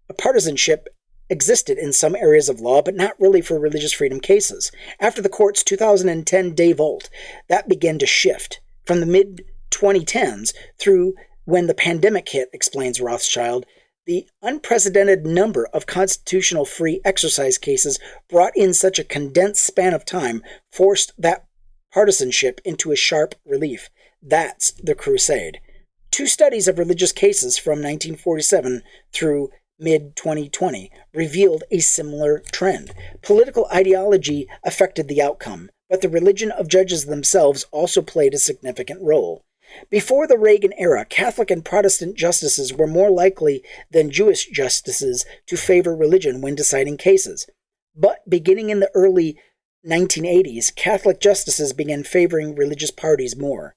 Speaker 1: a partisanship existed in some areas of law, but not really for religious freedom cases. After the court's 2010 day vote, that began to shift. From the mid-2010s through when the pandemic hit, explains Rothschild, the unprecedented number of constitutional free exercise cases brought in such a condensed span of time forced that partisanship into a sharp relief. That's the crusade. 2 studies of religious cases from 1947 through mid-2020 revealed a similar trend. Political ideology affected the outcome, but the religion of judges themselves also played a significant role. Before the Reagan era, Catholic and Protestant justices were more likely than Jewish justices to favor religion when deciding cases. But beginning in the early 1980s, Catholic justices began favoring religious parties more,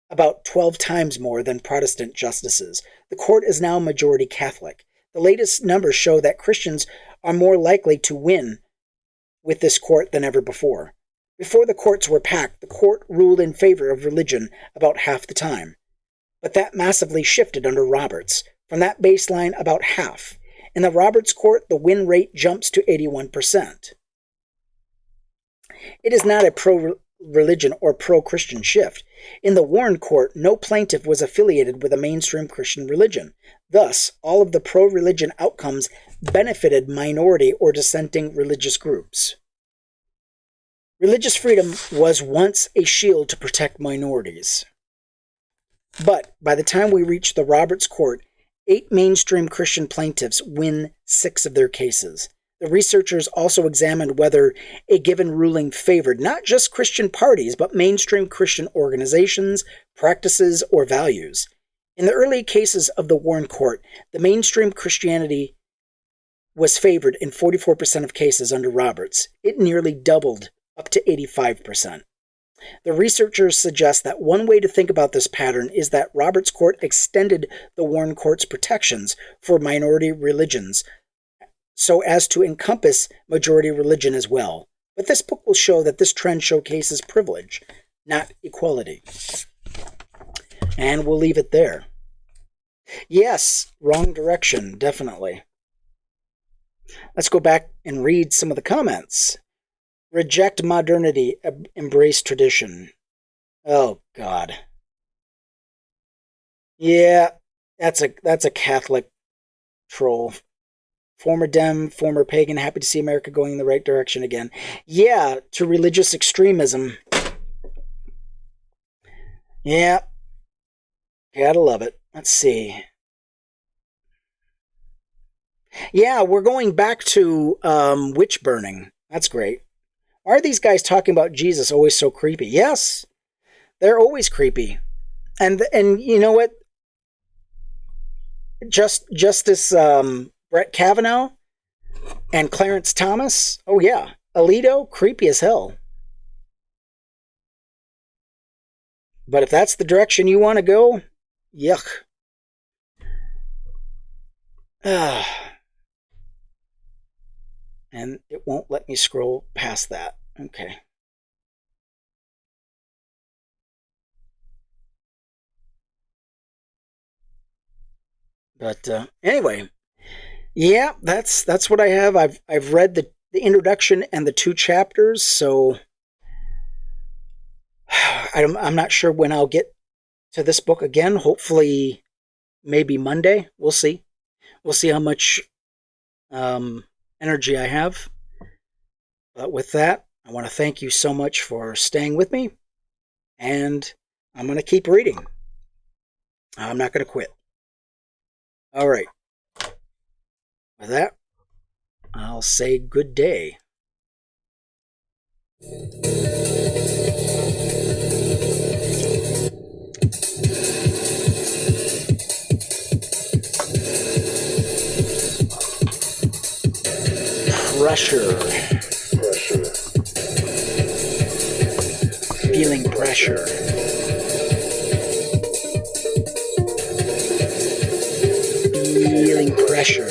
Speaker 1: about 12 times more than Protestant justices. The court is now majority Catholic. The latest numbers show that Christians are more likely to win with this court than ever before. Before the courts were packed, the court ruled in favor of religion about half the time. But that massively shifted under Roberts, from that baseline about half. In the Roberts court, the win rate jumps to 81%. It is not a pro-religion or pro-Christian shift. In the Warren court, no plaintiff was affiliated with a mainstream Christian religion. Thus, all of the pro-religion outcomes benefited minority or dissenting religious groups. Religious freedom was once a shield to protect minorities. But by the time we reach the Roberts Court, 8 mainstream Christian plaintiffs win 6 of their cases. The researchers also examined whether a given ruling favored not just Christian parties, but mainstream Christian organizations, practices, or values. In the early cases of the Warren Court, the mainstream Christianity was favored in 44% of cases under Roberts. It nearly doubled up to 85%. The researchers suggest that one way to think about this pattern is that Roberts Court extended the Warren Court's protections for minority religions so as to encompass majority religion as well. But this book will show that this trend showcases privilege, not equality. And we'll leave it there. Yes, wrong direction, definitely. Let's go back and read some of the comments. Reject modernity, embrace tradition. Oh, God. Yeah, that's a Catholic troll. Former Dem, former pagan, happy to see America going in the right direction again. Yeah, to religious extremism. Yeah, gotta love it. Let's see. Yeah, we're going back to witch burning. That's great. Why are these guys talking about Jesus always so creepy? Yes, they're always creepy. And you know what? Justice Brett Kavanaugh and Clarence Thomas. Oh yeah, Alito, creepy as hell. But if that's the direction you want to go, yuck. And it won't let me scroll past that. Okay. But anyway, yeah, that's what I have. I've read the introduction and the 2 chapters, so I'm not sure when I'll get to this book again. Hopefully, maybe Monday. We'll see. We'll see how much energy I have. But with that, I want to thank you so much for staying with me, and I'm going to keep reading. I'm not going to quit. All right. With that, I'll say good day. Pressure. Feeling pressure. Feeling pressure.